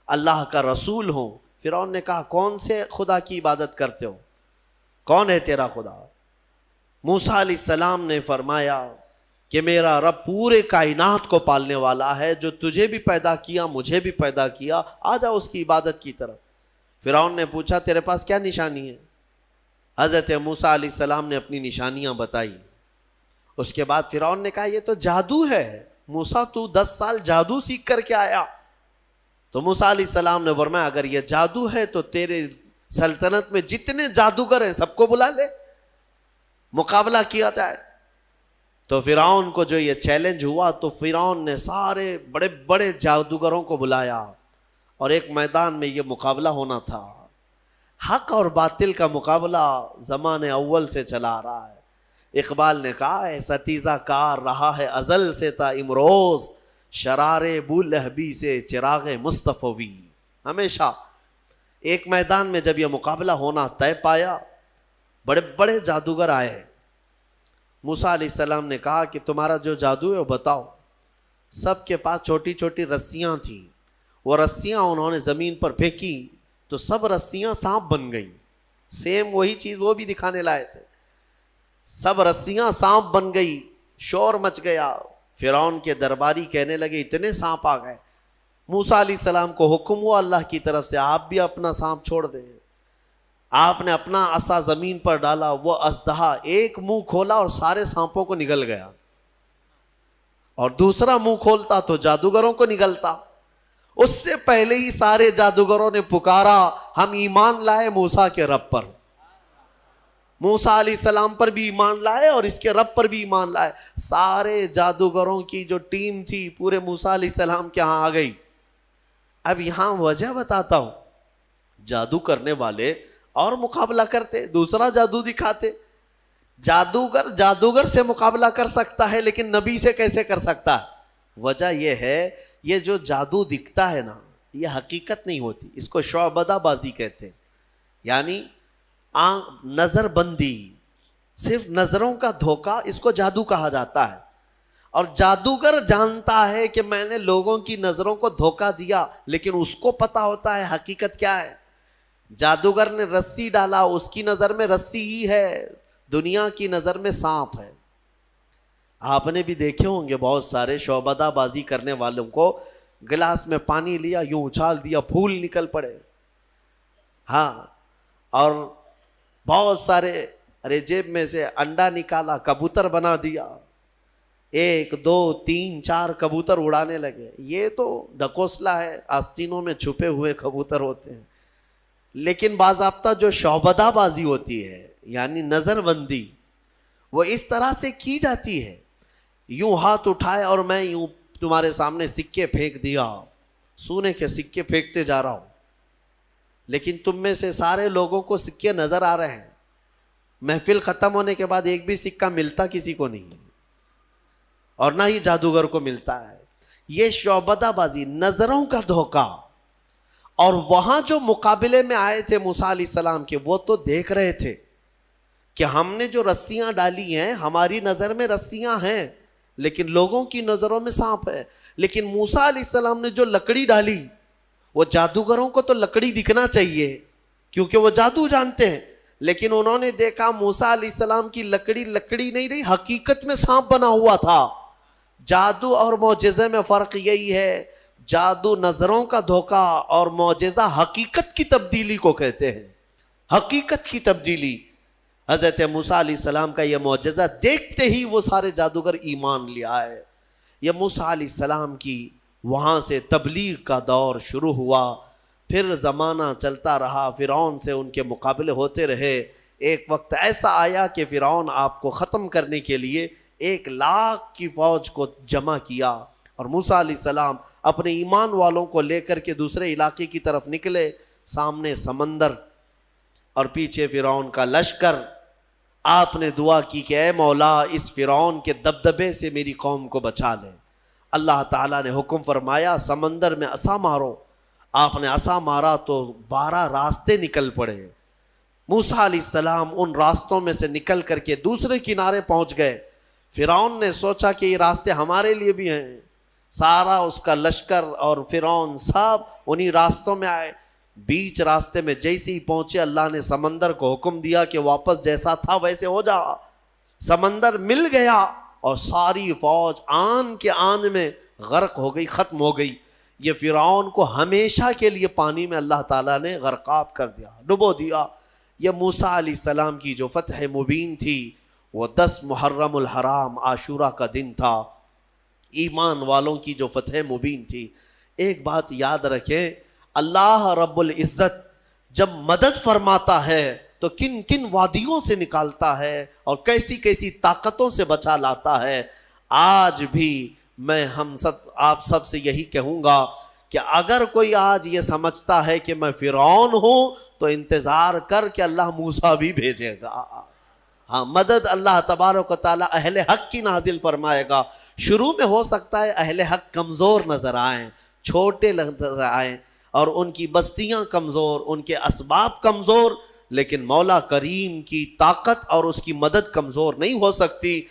اللہ کا رسول ہوں. فرعون نے کہا کون سے خدا کی عبادت کرتے ہو, کون ہے تیرا خدا؟ موسیٰ علیہ السلام نے فرمایا کہ میرا رب پورے کائنات کو پالنے والا ہے، جو تجھے بھی پیدا کیا مجھے بھی پیدا کیا، آ جا اس کی عبادت کی طرف۔ فرعون نے پوچھا تیرے پاس کیا نشانی ہے؟ حضرت موسیٰ علیہ السلام نے اپنی نشانیاں بتائی۔ اس کے بعد فرعون نے کہا یہ تو جادو ہے، موسیٰ تو 10 سال جادو سیکھ کر کے آیا۔ تو موسیٰ علیہ السلام نے فرمایا اگر یہ جادو ہے تو تیرے سلطنت میں جتنے جادوگر ہیں سب کو بلا لے، مقابلہ کیا جائے۔ تو فرعون کو جو یہ چیلنج ہوا تو فرعون نے سارے بڑے بڑے جادوگروں کو بلایا اور ایک میدان میں یہ مقابلہ ہونا تھا۔ حق اور باطل کا مقابلہ زمانے اول سے چلا آ رہا ہے۔ اقبال نے کہا ہے ستیزہ کار رہا ہے ازل سے تا امروز، شرار بولہبی سے چراغ مصطفی۔ ہمیشہ ایک میدان میں جب یہ مقابلہ ہونا طے پایا، بڑے بڑے جادوگر آئے۔ موسیٰ علیہ السلام نے کہا کہ تمہارا جو جادو ہے وہ بتاؤ۔ سب کے پاس چھوٹی چھوٹی رسیاں تھیں، وہ رسیاں انہوں نے زمین پر پھینکی تو سب رسیاں سانپ بن گئیں۔ سیم وہی چیز وہ بھی دکھانے لائے تھے، سب رسیاں سانپ بن گئی، شور مچ گیا۔ فرعون کے درباری کہنے لگے اتنے سانپ آ گئے۔ موسیٰ علیہ السلام کو حکم ہوا اللہ کی طرف سے آپ بھی اپنا سانپ چھوڑ دیں۔ آپ نے اپنا عصا زمین پر ڈالا، وہ اژدہا ایک منہ کھولا اور سارے سانپوں کو نگل گیا، اور دوسرا منہ کھولتا تو جادوگروں کو نگلتا۔ اس سے پہلے ہی سارے جادوگروں نے پکارا ہم ایمان لائے موسیٰ کے رب پر۔ موسیٰ علیہ السلام پر بھی ایمان لائے اور اس کے رب پر بھی ایمان لائے۔ سارے جادوگروں کی جو ٹیم تھی پورے موسیٰ علیہ السلام کے ہاں آ گئی۔ اب یہاں وجہ بتاتا ہوں، جادو کرنے والے اور مقابلہ کرتے، دوسرا جادو دکھاتے۔ جادوگر سے مقابلہ کر سکتا ہے لیکن نبی سے کیسے کر سکتا ہے؟ وجہ یہ ہے یہ جو جادو دکھتا ہے نا یہ حقیقت نہیں ہوتی، اس کو شعبدہ بازی کہتے ہیں، یعنی نظر بندی، صرف نظروں کا دھوکہ، اس کو جادو کہا جاتا ہے۔ اور جادوگر جانتا ہے کہ میں نے لوگوں کی نظروں کو دھوکہ دیا، لیکن اس کو پتا ہوتا ہے حقیقت کیا ہے۔ جادوگر نے رسی ڈالا، اس کی نظر میں رسی ہی ہے، دنیا کی نظر میں سانپ ہے۔ آپ نے بھی دیکھے ہوں گے بہت سارے شعبدہ بازی کرنے والوں کو، گلاس میں پانی لیا یوں اچھال دیا پھول نکل پڑے۔ ہاں، اور بہت سارے ارے جیب میں سے انڈا نکالا کبوتر بنا دیا، 1 2 3 4 کبوتر اڑانے لگے۔ یہ تو ڈکوسلا ہے، آستینوں میں چھپے ہوئے کبوتر ہوتے ہیں۔ لیکن باضابطہ جو شعبدہ بازی ہوتی ہے یعنی نظر بندی، وہ اس طرح سے کی جاتی ہے، یوں ہاتھ اٹھائے اور میں یوں تمہارے سامنے سکے پھینک دیا، سونے کے سکے پھینکتے جا رہا ہوں، لیکن تم میں سے سارے لوگوں کو سکے نظر آ رہے ہیں۔ محفل ختم ہونے کے بعد ایک بھی سکہ ملتا کسی کو نہیں، اور نہ ہی جادوگر کو ملتا ہے۔ یہ شعبدہ بازی، نظروں کا دھوکہ۔ اور وہاں جو مقابلے میں آئے تھے موسیٰ علیہ السلام کے، وہ تو دیکھ رہے تھے کہ ہم نے جو رسیاں ڈالی ہیں ہماری نظر میں رسیاں ہیں لیکن لوگوں کی نظروں میں سانپ ہے۔ لیکن موسیٰ علیہ السلام نے جو لکڑی ڈالی، وہ جادوگروں کو تو لکڑی دکھنا چاہیے کیونکہ وہ جادو جانتے ہیں، لیکن انہوں نے دیکھا موسیٰ علیہ السلام کی لکڑی لکڑی نہیں رہی، حقیقت میں سانپ بنا ہوا تھا۔ جادو اور معجزے میں فرق یہی ہے، جادو نظروں کا دھوکہ اور معجزہ حقیقت کی تبدیلی کو کہتے ہیں، حقیقت کی تبدیلی۔ حضرت موسیٰ علیہ السلام کا یہ معجزہ دیکھتے ہی وہ سارے جادوگر ایمان لے آئے۔ یہ موسیٰ علیہ السلام کی وہاں سے تبلیغ کا دور شروع ہوا، پھر زمانہ چلتا رہا، فرعون سے ان کے مقابلے ہوتے رہے۔ ایک وقت ایسا آیا کہ فرعون آپ کو ختم کرنے کے لیے 1,00,000 کی فوج کو جمع کیا، اور موسیٰ علیہ السلام اپنے ایمان والوں کو لے کر کے دوسرے علاقے کی طرف نکلے، سامنے سمندر اور پیچھے فرعون کا لشکر۔ آپ نے دعا کی کہ اے مولا اس فرعون کے دبدبے سے میری قوم کو بچا لے۔ اللہ تعالیٰ نے حکم فرمایا سمندر میں عصا مارو۔ آپ نے عصا مارا تو 12 راستے نکل پڑے۔ موسیٰ علیہ السلام ان راستوں میں سے نکل کر کے دوسرے کنارے پہنچ گئے۔ فرعون نے سوچا کہ یہ راستے ہمارے لیے بھی ہیں، سارا اس کا لشکر اور فرعون سب انہی راستوں میں آئے۔ بیچ راستے میں جیسے ہی پہنچے اللہ نے سمندر کو حکم دیا کہ واپس جیسا تھا ویسے ہو جا۔ سمندر مل گیا اور ساری فوج آن کے آن میں غرق ہو گئی، ختم ہو گئی۔ یہ فرعون کو ہمیشہ کے لیے پانی میں اللہ تعالیٰ نے غرقاب کر دیا، ڈبو دیا۔ یہ موسیٰ علیہ السلام کی جو فتح مبین تھی، وہ 10 محرم الحرام عاشورہ کا دن تھا، ایمان والوں کی جو فتح مبین تھی۔ ایک بات یاد رکھیں، اللہ رب العزت جب مدد فرماتا ہے تو کن کن وادیوں سے نکالتا ہے اور کیسی کیسی طاقتوں سے بچا لاتا ہے۔ آج بھی میں آپ سب سے یہی کہوں گا کہ اگر کوئی آج یہ سمجھتا ہے کہ میں فرعون ہوں تو انتظار کر کہ اللہ موسیٰ بھی بھیجے گا۔ ہاں، مدد اللہ تبارک و تعالیٰ اہل حق کی نازل فرمائے گا۔ شروع میں ہو سکتا ہے اہل حق کمزور نظر آئیں، چھوٹے نظر آئیں، اور ان کی بستیاں کمزور، ان کے اسباب کمزور، لیکن مولا کریم کی طاقت اور اس کی مدد کمزور نہیں ہو سکتی۔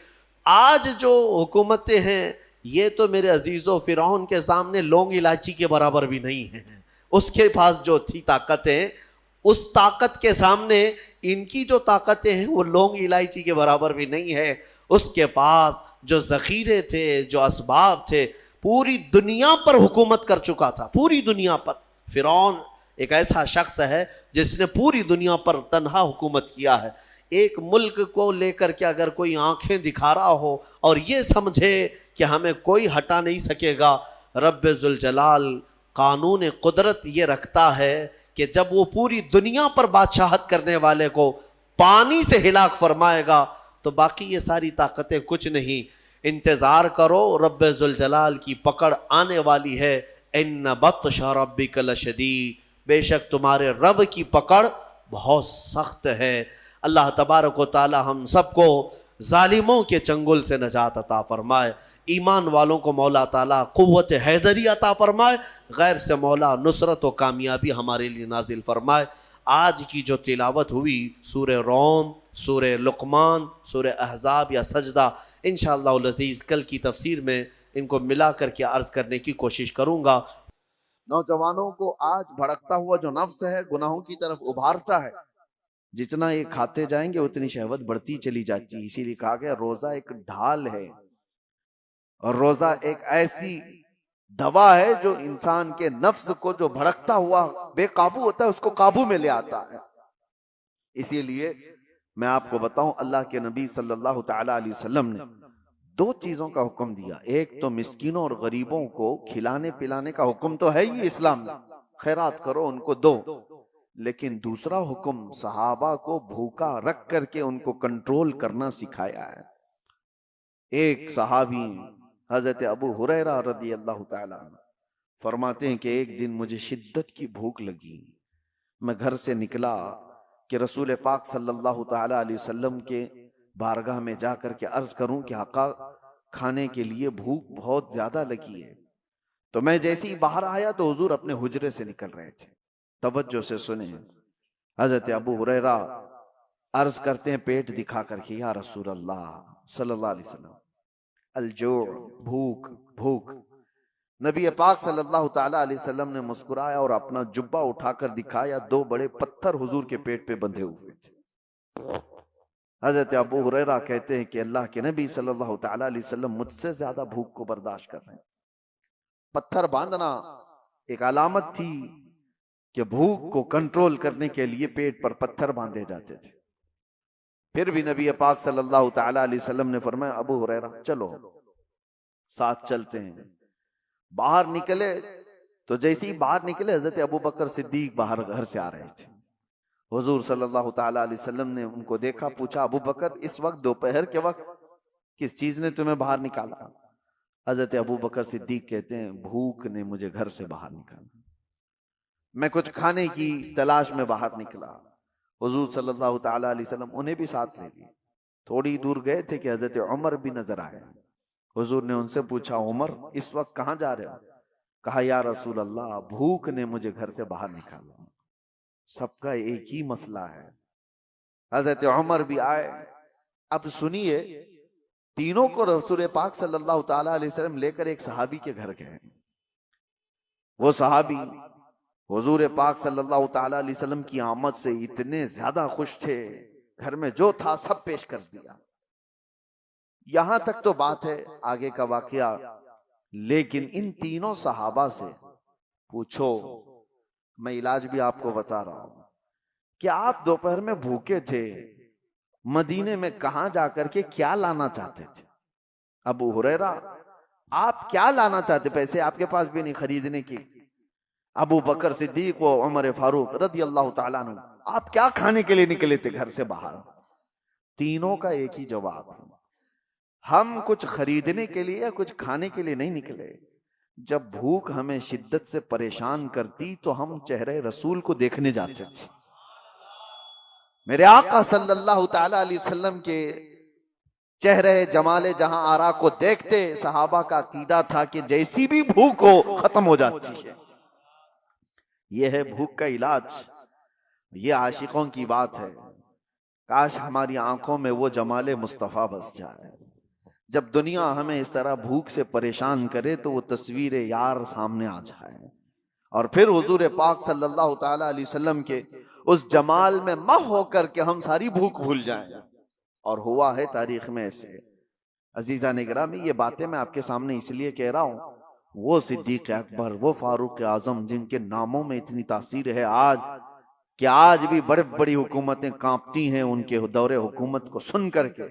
آج جو حکومتیں ہیں یہ تو میرے عزیزو فرعون کے سامنے لونگ الائچی کے برابر بھی نہیں ہیں۔ اس کے پاس جو تھی طاقتیں، اس طاقت کے سامنے ان کی جو طاقتیں ہیں وہ لونگ الائچی کے برابر بھی نہیں ہے۔ اس کے پاس جو ذخیرے تھے، جو اسباب تھے، پوری دنیا پر حکومت کر چکا تھا، پوری دنیا پر۔ فرعون ایک ایسا شخص ہے جس نے پوری دنیا پر تنہا حکومت کیا ہے۔ ایک ملک کو لے کر کے اگر کوئی آنکھیں دکھا رہا ہو اور یہ سمجھے کہ ہمیں کوئی ہٹا نہیں سکے گا، رب ذوالجلال قانون قدرت یہ رکھتا ہے کہ جب وہ پوری دنیا پر بادشاہت کرنے والے کو پانی سے ہلاک فرمائے گا تو باقی یہ ساری طاقتیں کچھ نہیں۔ انتظار کرو، رب ذوالجلال کی پکڑ آنے والی ہے۔ ان بطش ربک لشدید، بے شک تمہارے رب کی پکڑ بہت سخت ہے۔ اللہ تبارک و تعالی ہم سب کو ظالموں کے چنگل سے نجات عطا فرمائے، ایمان والوں کو مولا تعالیٰ قوت حیدری عطا فرمائے، غیب سے مولا نصرت و کامیابی ہمارے لیے نازل فرمائے۔ آج کی جو تلاوت ہوئی سورہ روم، سورہ لقمان، سورہ احزاب یا سجدہ، انشاءاللہ العزیز کل کی تفسیر میں ان کو ملا کر کے عرض کرنے کی کوشش کروں گا۔ نوجوانوں کو آج بھڑکتا ہوا جو نفس ہے گناہوں کی طرف ابھارتا ہے، جتنا یہ کھاتے جائیں گے اتنی شہوت بڑھتی چلی جاتی ہے۔ اسی لیے کہا گیا روزہ ایک ڈھال ہے، اور روزہ ایک ایسی دوا ہے جو انسان کے نفس کو جو بھڑکتا ہوا بے قابو ہوتا ہے اس کو قابو میں لے آتا ہے۔ اسی لیے میں آپ کو بتاؤں، اللہ کے نبی صلی اللہ تعالی علیہ وسلم نے 2 چیزوں کا حکم دیا۔ ایک تو مسکینوں اور غریبوں کو کھلانے پلانے کا حکم تو ہے ہی اسلام میں، خیرات کرو، ان کو دو، لیکن دوسرا حکم صحابہ کو بھوکا رکھ کر کے ان کو کنٹرول کرنا سکھایا ہے۔ ایک صحابی حضرت ابو ہریرہ رضی اللہ تعالی عنہ فرماتے ہیں کہ ایک دن مجھے شدت کی بھوک لگی، میں گھر سے نکلا کہ رسول پاک صلی اللہ تعالی علیہ وسلم کے بارگاہ میں جا کر کے عرض کروں کہ آقا کھانے کے لیے بھوک بہت زیادہ لگی ہے۔ تو میں جیسے ہی باہر آیا تو حضور اپنے حجرے سے نکل رہے تھے۔ توجہ سے سنیں، حضرت ابو ہریرہ عرض کرتے ہیں پیٹ دکھا کر کے، یا رسول اللہ صلی اللہ علیہ وسلم، الجوع، بھوک بھوک۔ نبی پاک صلی اللہ تعالی علیہ وسلم نے مسکرایا اور اپنا جبہ اٹھا کر دکھایا، 2 بڑے پتھر حضور کے پیٹ پہ بندھے ہوئے تھے۔ حضرت ابو ہریرہ کہتے ہیں کہ اللہ کے نبی صلی اللہ تعالی علیہ وسلم مجھ سے زیادہ بھوک کو برداشت کر رہے ہیں۔ پتھر باندھنا ایک علامت تھی کہ بھوک کو کنٹرول کرنے کے لیے پیٹ پر پتھر باندھے جاتے تھے۔ پھر بھی نبی پاک صلی اللہ تعالی علیہ وسلم نے فرمایا ابو ہریرہ چلو ساتھ چلتے ہیں۔ باہر نکلے تو جیسے ہی باہر نکلے حضرت ابو بکر صدیق باہر گھر سے آ رہے تھے۔ حضور صلی اللہ تعالی علیہ وسلم نے ان کو دیکھا، پوچھا ابو بکر اس وقت دوپہر کے وقت کس چیز نے تمہیں باہر نکالا؟ حضرت ابو بکر صدیق کہتے ہیں بھوک نے مجھے گھر سے باہر نکالا، میں کچھ کھانے کی تلاش میں باہر نکلا۔ حضور صلی اللہ تعالی علیہ وسلم انہیں بھی ساتھ لے لیے۔ تھوڑی دور گئے تھے کہ حضرت عمر بھی نظر آئے۔ حضور نے ان سے پوچھا عمر اس وقت کہاں جا رہے ہو؟ کہا یا رسول اللہ بھوک نے مجھے گھر سے باہر نکالا۔ سب کا ایک ہی مسئلہ ہے۔ حضرت عمر بھی آئے۔ اب سنیے، تینوں کو رسول پاک صلی اللہ تعالی علیہ وسلم لے کر ایک صحابی کے گھر گئے۔ وہ صحابی حضور پاک صلی اللہ تعالی علیہ وسلم کی آمد سے اتنے زیادہ خوش تھے، گھر میں جو تھا سب پیش کر دیا۔ یہاں تک تو بات ہے آگے کا واقعہ، لیکن ان تینوں صحابہ سے پوچھو، میں علاج بھی آپ کو بتا رہا ہوں کہ آپ دوپہر میں بھوکے تھے، مدینے میں کہاں جا کر کے کیا لانا چاہتے تھے؟ ابو ہریرہ آپ کیا لانا چاہتے؟ پیسے آپ کے پاس بھی نہیں خریدنے کی۔ ابو بکر صدیق و عمر فاروق رضی اللہ تعالیٰ عنہ آپ کیا کھانے کے لیے نکلے تھے گھر سے باہر؟ تینوں کا ایک ہی جواب، ہم کچھ خریدنے کے لیے یا کچھ کھانے کے لیے نہیں نکلے، جب بھوک ہمیں شدت سے پریشان کرتی تو ہم چہرے رسول کو دیکھنے جاتے تھے۔ میرے آقا صلی اللہ تعالی علیہ وسلم کے چہرے جمال جہاں آرا کو دیکھتے صحابہ کا عقیدہ تھا کہ جیسی بھی بھوک ہو ختم ہو جاتی ہے۔ یہ ہے بھوک کا علاج، یہ عاشقوں کی بات ہے۔ کاش ہماری آنکھوں میں وہ جمال مصطفیٰ بس جائے، جب دنیا ہمیں اس طرح بھوک سے پریشان کرے تو وہ تصویر یار سامنے آ جائے، اور پھر حضور پاک صلی اللہ تعالی علیہ وسلم کے اس جمال میں مح ہو کر کے ہم ساری بھوک بھول جائیں۔ اور ہوا ہے تاریخ میں ایسے۔ عزیزان گرامی، یہ باتیں میں آپ کے سامنے اس لیے کہہ رہا ہوں، وہ صدیق اکبر، وہ فاروق اعظم جن کے ناموں میں اتنی تاثیر ہے آج کہ آج بھی بڑے بڑی حکومتیں کانپتی ہیں ان کے دور حکومت کو سن کر کے۔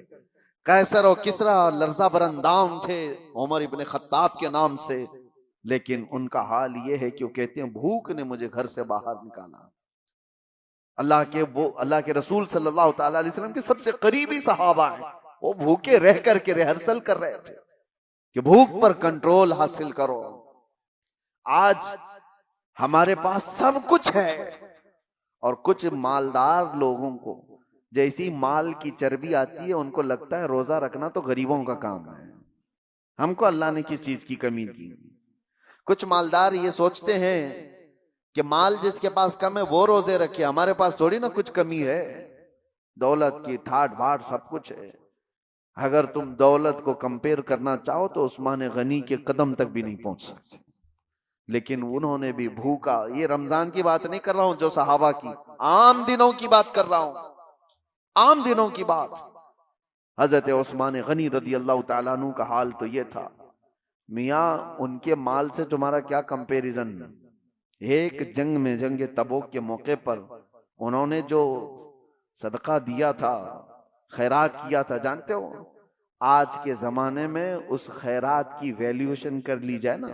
قیصر و کسریٰ لرزہ براندام تھے عمر ابن خطاب کے نام سے، لیکن ان کا حال یہ ہے کہ وہ کہتے ہیں بھوک نے مجھے گھر سے باہر نکالا۔ اللہ کے رسول صلی اللہ تعالی علیہ وسلم کے سب سے قریبی صحابہ ہیں، وہ بھوکے رہ کر کے ریہرسل کر رہے تھے کہ بھوک پر کنٹرول حاصل کرو۔ آج ہمارے پاس سب کچھ ہے، اور کچھ مالدار لوگوں کو جیسی مال کی چربی آتی ہے ان کو لگتا ہے روزہ رکھنا تو غریبوں کا کام ہے، ہم کو اللہ نے کس چیز کی کمی کی۔ کچھ مالدار یہ سوچتے ہیں کہ مال جس کے پاس کم ہے وہ روزے رکھے، ہمارے پاس تھوڑی نا کچھ کمی ہے، دولت کی ٹھاٹ بھاٹ سب کچھ ہے۔ اگر تم دولت کو کمپیر کرنا چاہو تو عثمان غنی کے قدم تک بھی نہیں پہنچ سکتے، لیکن انہوں نے بھی بھوکا۔ یہ رمضان کی بات نہیں کر رہا ہوں جو صحابہ کی، عام دنوں کی بات کر رہا ہوں، عام دنوں کی بات۔ حضرت عثمان غنی رضی اللہ تعالیٰ عنہ کا حال تو یہ تھا، میاں ان کے مال سے تمہارا کیا کمپیریزن۔ ایک جنگ میں، جنگ تبوک کے موقع پر انہوں نے جو صدقہ دیا تھا، خیرات کیا تھا، جانتے ہو آج کے زمانے میں اس خیرات کی ویلیوشن کر لی جائے نا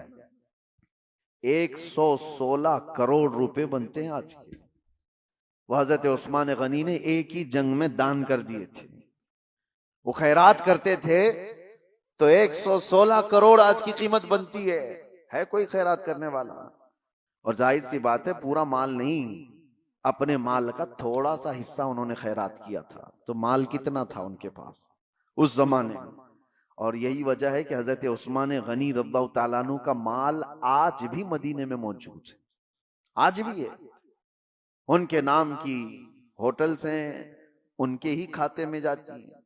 116 کروڑ روپے بنتے ہیں آج کے۔ وہ حضرت عثمان غنی نے ایک ہی جنگ میں دان کر دیے تھے، وہ خیرات کرتے تھے تو 116 کروڑ آج کی قیمت بنتی ہے کوئی خیرات کرنے والا؟ اور ظاہر سی بات ہے پورا مال نہیں، اپنے مال کا تھوڑا سا حصہ انہوں نے خیرات کیا تھا، تو مال کتنا تھا ان کے پاس اس زمانے میں۔ اور یہی وجہ ہے کہ حضرت عثمان غنی رضی اللہ تعالیٰ عنہ کا مال آج بھی مدینے میں موجود ہے، آج بھی ہے۔ ان کے نام کی ہوٹلز ہیں، ان کے ہی کھاتے میں جاتی ہیں۔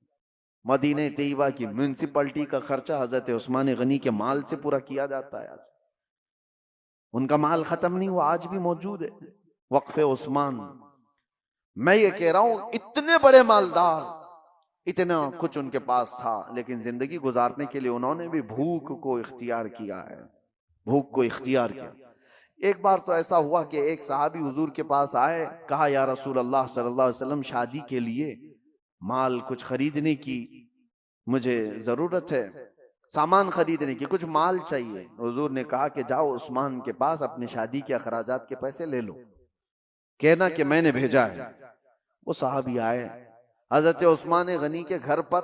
مدینہ طیبہ کی میونسپلٹی کا خرچہ حضرت عثمان غنی کے مال سے پورا کیا جاتا ہے۔ ان کا مال ختم نہیں ہوا، آج بھی موجود ہے وقف عثمان۔ میں یہ کہہ رہا ہوں اتنے بڑے مالدار، اتنا کچھ ان کے پاس تھا، لیکن زندگی گزارنے کے لیے انہوں نے بھی بھوک کو اختیار کیا ہے، بھوک کو اختیار کیا۔ ایک بار تو ایسا ہوا کہ ایک صحابی حضور کے پاس آئے، کہا یا رسول اللہ صلی اللہ علیہ وسلم شادی کے لیے مال کچھ خریدنے کی مجھے ضرورت ہے، سامان خریدنے کی، کچھ مال چاہیے۔ حضور نے کہا کہ جاؤ عثمان کے پاس اپنی شادی کے اخراجات کے پیسے لے لو، کہنا کہ میں نے بھیجا ہے۔ وہ صحابی آئے حضرت عثمان غنی کے گھر پر،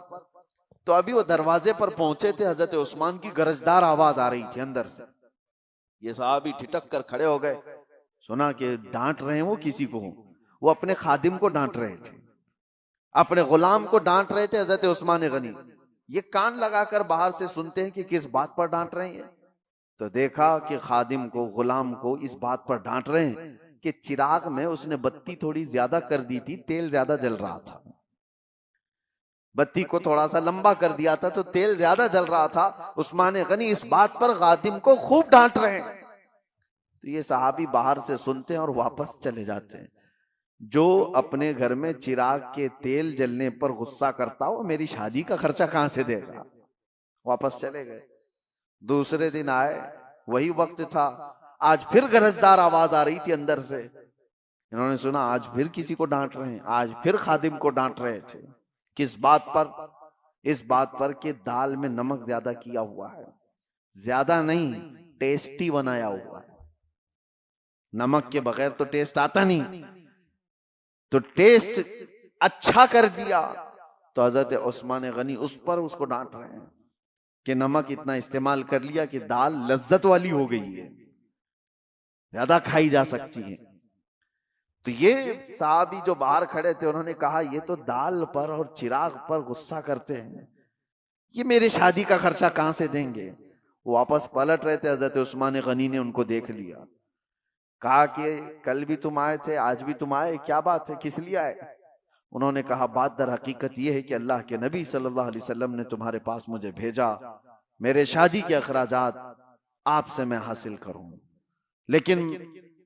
تو ابھی وہ دروازے پر پہنچے تھے، حضرت عثمان کی گرجدار آواز آ رہی تھی اندر سے۔ یہ صحابی ٹھٹک کر کھڑے ہو گئے، سنا کہ ڈانٹ رہے ہیں وہ کسی کو، وہ اپنے خادم کو ڈانٹ رہے تھے، اپنے غلام کو ڈانٹ رہے تھے حضرت عثمان غنی۔ یہ کان لگا کر باہر سے سنتے ہیں کہ کس بات پر ڈانٹ رہے ہیں، تو دیکھا کہ خادم کو، غلام کو اس بات پر ڈانٹ رہے ہیں کہ چراغ میں اس نے بتی تھوڑی زیادہ کر دی تھی، تیل زیادہ جل رہا تھا، بتی کو تھوڑا سا لمبا کر دیا تھا تو تیل زیادہ جل رہا تھا۔ عثمان غنی اس بات پر خادم کو خوب ڈانٹ رہے ہیں، تو یہ صحابی باہر سے سنتے ہیں اور واپس چلے جاتے ہیں۔ جو اپنے گھر میں چراغ کے تیل جلنے پر غصہ کرتا ہو میری شادی کا خرچہ کہاں سے دے گا؟ واپس چلے گئے. دوسرے دن آئے، وہی وقت تھا، آج پھر گرجدار آواز آ رہی تھی اندر سے. انہوں نے سنا آج پھر کسی کو ڈانٹ رہے ہیں، آج پھر خادم کو ڈانٹ رہے تھے. کس بات پر؟ اس بات پر کہ دال میں نمک زیادہ کیا ہوا ہے. زیادہ نہیں، ٹیسٹی بنایا ہوا ہے. نمک کے بغیر تو ٹیسٹ آتا نہیں، تو ٹیسٹ اچھا کر دیا. تو حضرت عثمان غنی اس پر اس کو ڈانٹ رہے ہیں کہ نمک اتنا استعمال کر لیا کہ دال لذت والی ہو گئی ہے، زیادہ کھائی جا سکتی ہے. تو یہ صحابی جو باہر کھڑے تھے انہوں نے کہا یہ تو دال پر اور چراغ پر غصہ کرتے ہیں، یہ میرے شادی کا خرچہ کہاں سے دیں گے؟ واپس پلٹ رہے تھے، حضرت عثمان غنی نے ان کو دیکھ لیا، کہا کہ کل بھی تم آئے تھے، آج بھی تم آئے، کیا بات ہے، کس لیے آئے؟ انہوں نے کہا بات در حقیقت یہ ہے کہ اللہ کے نبی صلی اللہ علیہ وسلم نے تمہارے پاس مجھے بھیجا، میرے شادی کے اخراجات آپ سے میں حاصل کروں، لیکن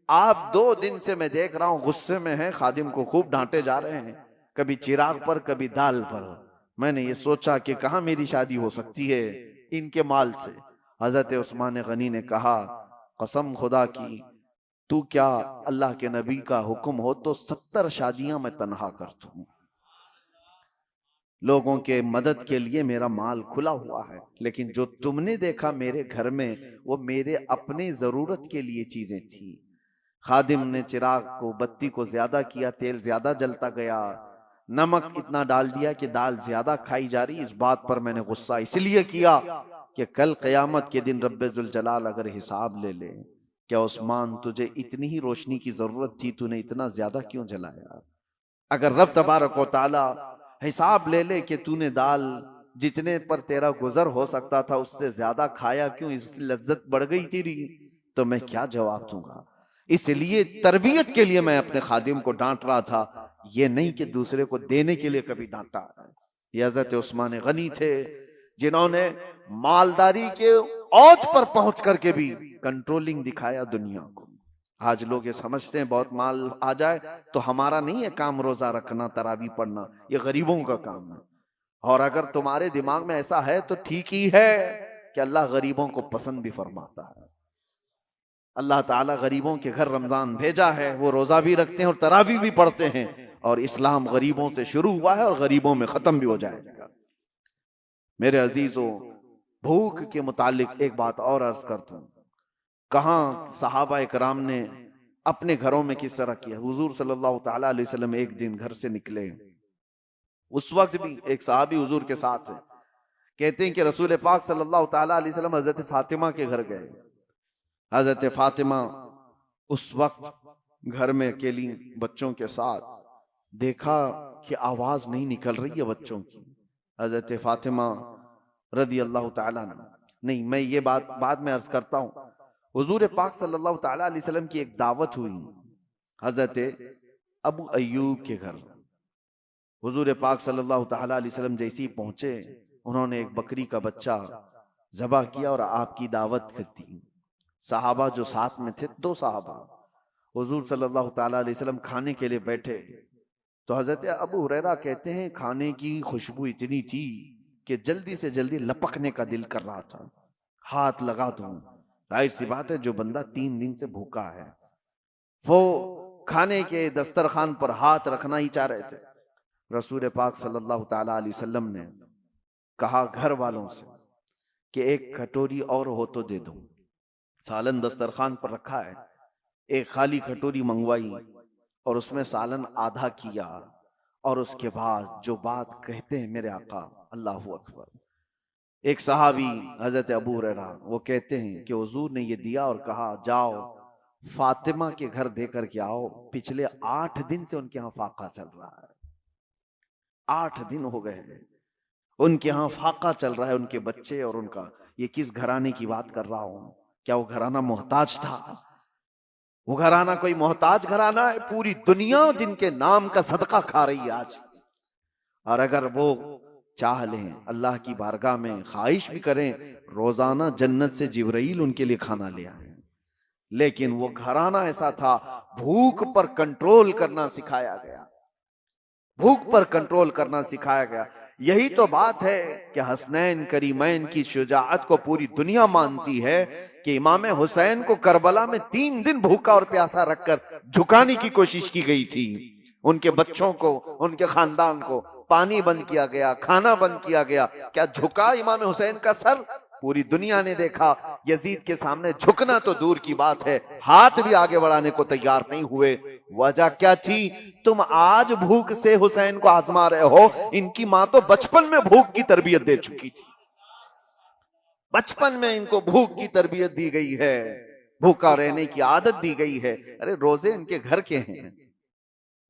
آپ 2 دن سے میں دیکھ رہا ہوں غصے میں ہیں، خادم کو خوب ڈانٹے جا رہے ہیں، کبھی چراغ پر کبھی دال پر. میں نے یہ سوچا کہ کہاں میری شادی ہو سکتی ہے ان کے مال سے. حضرت عثمان غنی نے کہا قسم خدا کی تو کیا اللہ کے نبی کا حکم ہو تو 70 شادیاں میں تنہا کر دوں. لوگوں کے مدد کے لیے میرا مال کھلا ہوا ہے، لیکن جو تم نے دیکھا میرے گھر میں وہ میرے اپنے ضرورت کے لیے چیزیں تھیں. خادم نے چراغ کو بتی کو زیادہ کیا، تیل زیادہ جلتا گیا، نمک اتنا ڈال دیا کہ دال زیادہ کھائی جا رہی. اس بات پر میں نے غصہ اس لیے کیا کہ کل قیامت کے دن رب ذوالجلال اگر حساب لے لے، کیا عثمان تجھے اتنی ہی روشنی کی ضرورت تھی، تو نے اتنا زیادہ کیوں جلایا؟ اگر رب تبارک و تعالی حساب لے لے کہ تو نے دال جتنے پر تیرا گزر ہو سکتا تھا اس سے زیادہ کھایا کیوں، اس لذت بڑھ گئی تیری، تو میں کیا جواب دوں گا؟ اس لیے تربیت کے لیے میں اپنے خادم کو ڈانٹ رہا تھا، یہ نہیں کہ دوسرے کو دینے کے لیے کبھی ڈانٹا. یہ حضرت عثمان غنی تھے جنہوں نے مالداری کے اوج پر پہنچ کر کے بھی کنٹرولنگ دکھایا دنیا کو. آج لوگ یہ سمجھتے ہیں بہت مال آ جائے تو ہمارا نہیں ہے کام روزہ رکھنا، تراویح پڑھنا، یہ غریبوں کا کام ہے. اور اگر تمہارے دماغ میں ایسا ہے تو ٹھیک ہی ہے کہ اللہ غریبوں کو پسند بھی فرماتا ہے. اللہ تعالیٰ غریبوں کے گھر رمضان بھیجا ہے، وہ روزہ بھی رکھتے ہیں اور تراویح بھی پڑھتے ہیں، اور اسلام غریبوں سے شروع ہوا ہے اور غریبوں میں ختم بھی ہو جائے گا. میرے عزیزوں، بھوک کے متعلق ایک بات اور عرض کرتا ہوں. کہاں صحابہ اکرام نے اپنے گھروں میں کس طرح کیا. حضور صلی اللہ تعالیٰ علیہ وسلم ایک دن گھر سے نکلے، اس وقت بھی ایک صحابی حضور کے ساتھ ہے، کہتے ہیں کہ رسول پاک صلی اللہ تعالیٰ علیہ وسلم حضرت فاطمہ کے گھر گئے. حضرت فاطمہ اس وقت گھر میں اکیلی بچوں کے ساتھ، دیکھا کہ آواز نہیں نکل رہی ہے بچوں کی. حضرت فاطمہ رضی اللہ تعالیٰ عنہ، نہیں میں یہ بات بعد میں عرض کرتا ہوں. حضور پاک صلی اللہ تعالیٰ علیہ وسلم کی ایک دعوت ہوئی حضرت ابو ایوب کے گھر. حضور پاک صلی اللہ تعالیٰ علیہ وسلم جیسی پہنچے، انہوں نے ایک بکری کا بچہ ذبح کیا اور آپ کی دعوت کر دی. صحابہ جو ساتھ میں تھے، 2 صحابہ، حضور صلی اللہ تعالیٰ علیہ وسلم کھانے کے لیے بیٹھے تو حضرت ابو ہریرہ کہتے ہیں کھانے کی خوشبو اتنی تھی کہ جلدی سے جلدی لپکنے کا دل کر رہا تھا، ہاتھ لگا دوں. ظاہر سی بات ہے جو بندہ 3 دن سے بھوکا ہے وہ کھانے کے دسترخوان پر ہاتھ رکھنا ہی چاہ رہے تھے. رسول پاک صلی اللہ تعالیٰ علیہ وسلم نے کہا گھر والوں سے کہ ایک کٹوری اور ہو تو دے دو. سالن دسترخوان پر رکھا ہے، ایک خالی کٹوری منگوائی اور اس میں سالن آدھا کیا، اور اس کے بعد جو بات کہتے ہیں میرے آقا، اللہ اکبر. ایک صحابی حضرت ابو ہریرہ وہ کہتے ہیں کہ حضور نے یہ دیا اور کہا جاؤ فاطمہ کے گھر دے کر کے آؤ، پچھلے 8 دن سے ان کے ہاں فاقہ چل رہا ہے. 8 دن ہو گئے ان کے ہاں فاقہ چل رہا ہے، ان کے بچے اور ان کا. یہ کس گھرانے کی بات کر رہا ہوں؟ کیا وہ گھرانہ محتاج تھا؟ وہ گھرانہ کوئی محتاج گھرانہ ہے؟ پوری دنیا جن کے نام کا صدقہ کھا رہی ہے آج. اور اگر وہ چاہ لیں اللہ کی بارگاہ میں خواہش بھی کریں، روزانہ جنت سے جبرائیل ان کے لیے کھانا لے آئیں، لیکن وہ گھرانہ ایسا تھا، بھوک پر کنٹرول کرنا سکھایا گیا، بھوک پر کنٹرول کرنا سکھایا گیا۔ یہی تو بات ہے کہ حسنین کریمین کی شجاعت کو پوری دنیا مانتی ہے کہ امام حسین کو کربلا میں 3 دن بھوکا اور پیاسا رکھ کر جھکانے کی کوشش کی گئی تھی۔ ان کے بچوں کو، ان کے خاندان کو پانی بند کیا گیا، کھانا بند کیا گیا، کیا جھکا امام حسین کا سر؟ پوری دنیا نے دیکھا۔ یزید کے سامنے جھکنا تو دور کی بات ہے، ہاتھ بھی آگے بڑھانے کو تیار نہیں ہوئے۔ وجہ کیا تھی؟ تم آج بھوک سے حسین کو آزما رہے ہو، ان کی ماں تو بچپن میں بھوک کی تربیت دے چکی تھی، بچپن میں ان کو بھوک کی تربیت دی گئی ہے، بھوکا رہنے کی عادت دی گئی ہے۔ ارے روزے ان کے گھر کے ہیں،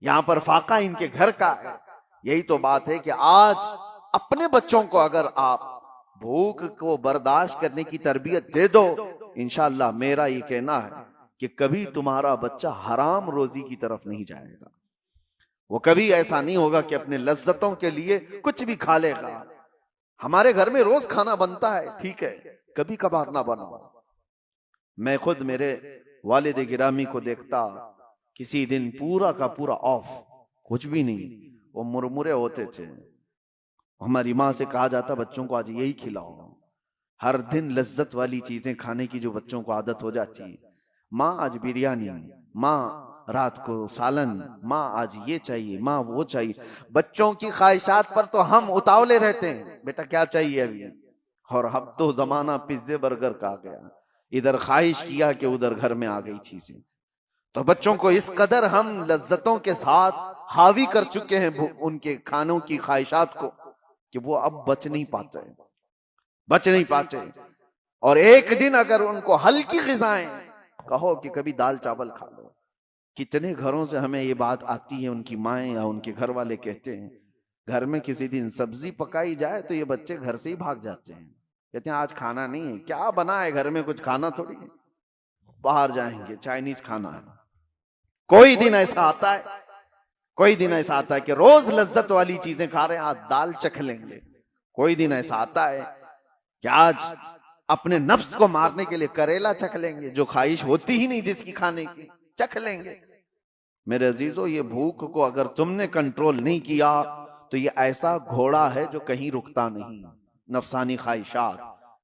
یہاں پر فاقہ ان کے گھر کا ہے۔ یہی تو بات ہے کہ آج اپنے بچوں کو اگر آپ بھوک کو برداشت کرنے کی تربیت دے دو، انشاءاللہ میرا یہ کہنا ہے کہ کبھی تمہارا بچہ حرام روزی کی طرف نہیں جائے گا، وہ کبھی ایسا نہیں ہوگا کہ اپنے لذتوں کے لیے کچھ بھی کھا لے گا۔ ہمارے گھر میں روز کھانا بنتا ہے، ٹھیک ہے، کبھی کبھار نہ بنا۔ میں خود میرے والد گرامی کو دیکھتا، کسی دن پورا کا پورا آف، کچھ بھی نہیں، وہ مرمرے ہوتے تھے۔ ہماری ماں سے کہا جاتا بچوں کو آج یہی کھلاؤ۔ ہر دن لذت والی چیزیں کھانے کی جو بچوں کو عادت ہو جاتی ہے، ماں آج بریانی، ماں رات کو سالن، ماں آج یہ چاہیے، ماں وہ چاہیے۔ بچوں کی خواہشات پر تو ہم اتاولے رہتے ہیں، بیٹا کیا چاہیے ابھی؟ اور اب تو زمانہ پیزے برگر کا آ گیا، ادھر خواہش کیا کہ ادھر گھر میں آ گئی چیزیں۔ تو بچوں کو اس قدر ہم لذتوں کے ساتھ حاوی کر چکے ہیں ان کے کھانوں کی خواہشات کو کہ وہ اب بچ نہیں پاتے۔ اور ایک دن اگر ان کو ہلکی غذائیں کہو کہ کبھی دال چاول کھا لو، کتنے گھروں سے ہمیں یہ بات آتی ہے، ان کی مائیں یا ان کے گھر والے کہتے ہیں گھر میں کسی دن سبزی پکائی جائے تو یہ بچے گھر سے ہی بھاگ جاتے ہیں، کہتے ہیں آج کھانا نہیں ہے۔ کیا بنا ہے گھر میں؟ کچھ کھانا تھوڑی ہے، باہر جائیں گے چائنیز کھانا ہے۔ کوئی دن ایسا آتا ہے کہ روز لذت والی چیزیں کھا رہے ہیں، آج دال چکھ لیں گے۔ کوئی دن ایسا آتا ہے کہ آج اپنے نفس کو مارنے کے لیے کریلا چکھ لیں گے، جو خواہش ہوتی ہی نہیں جس کی کھانے کی، چکھ لیں گے۔ میرے عزیزو، یہ بھوک کو اگر تم نے کنٹرول نہیں کیا تو یہ ایسا گھوڑا ہے جو کہیں رکتا نہیں، نفسانی خواہشات۔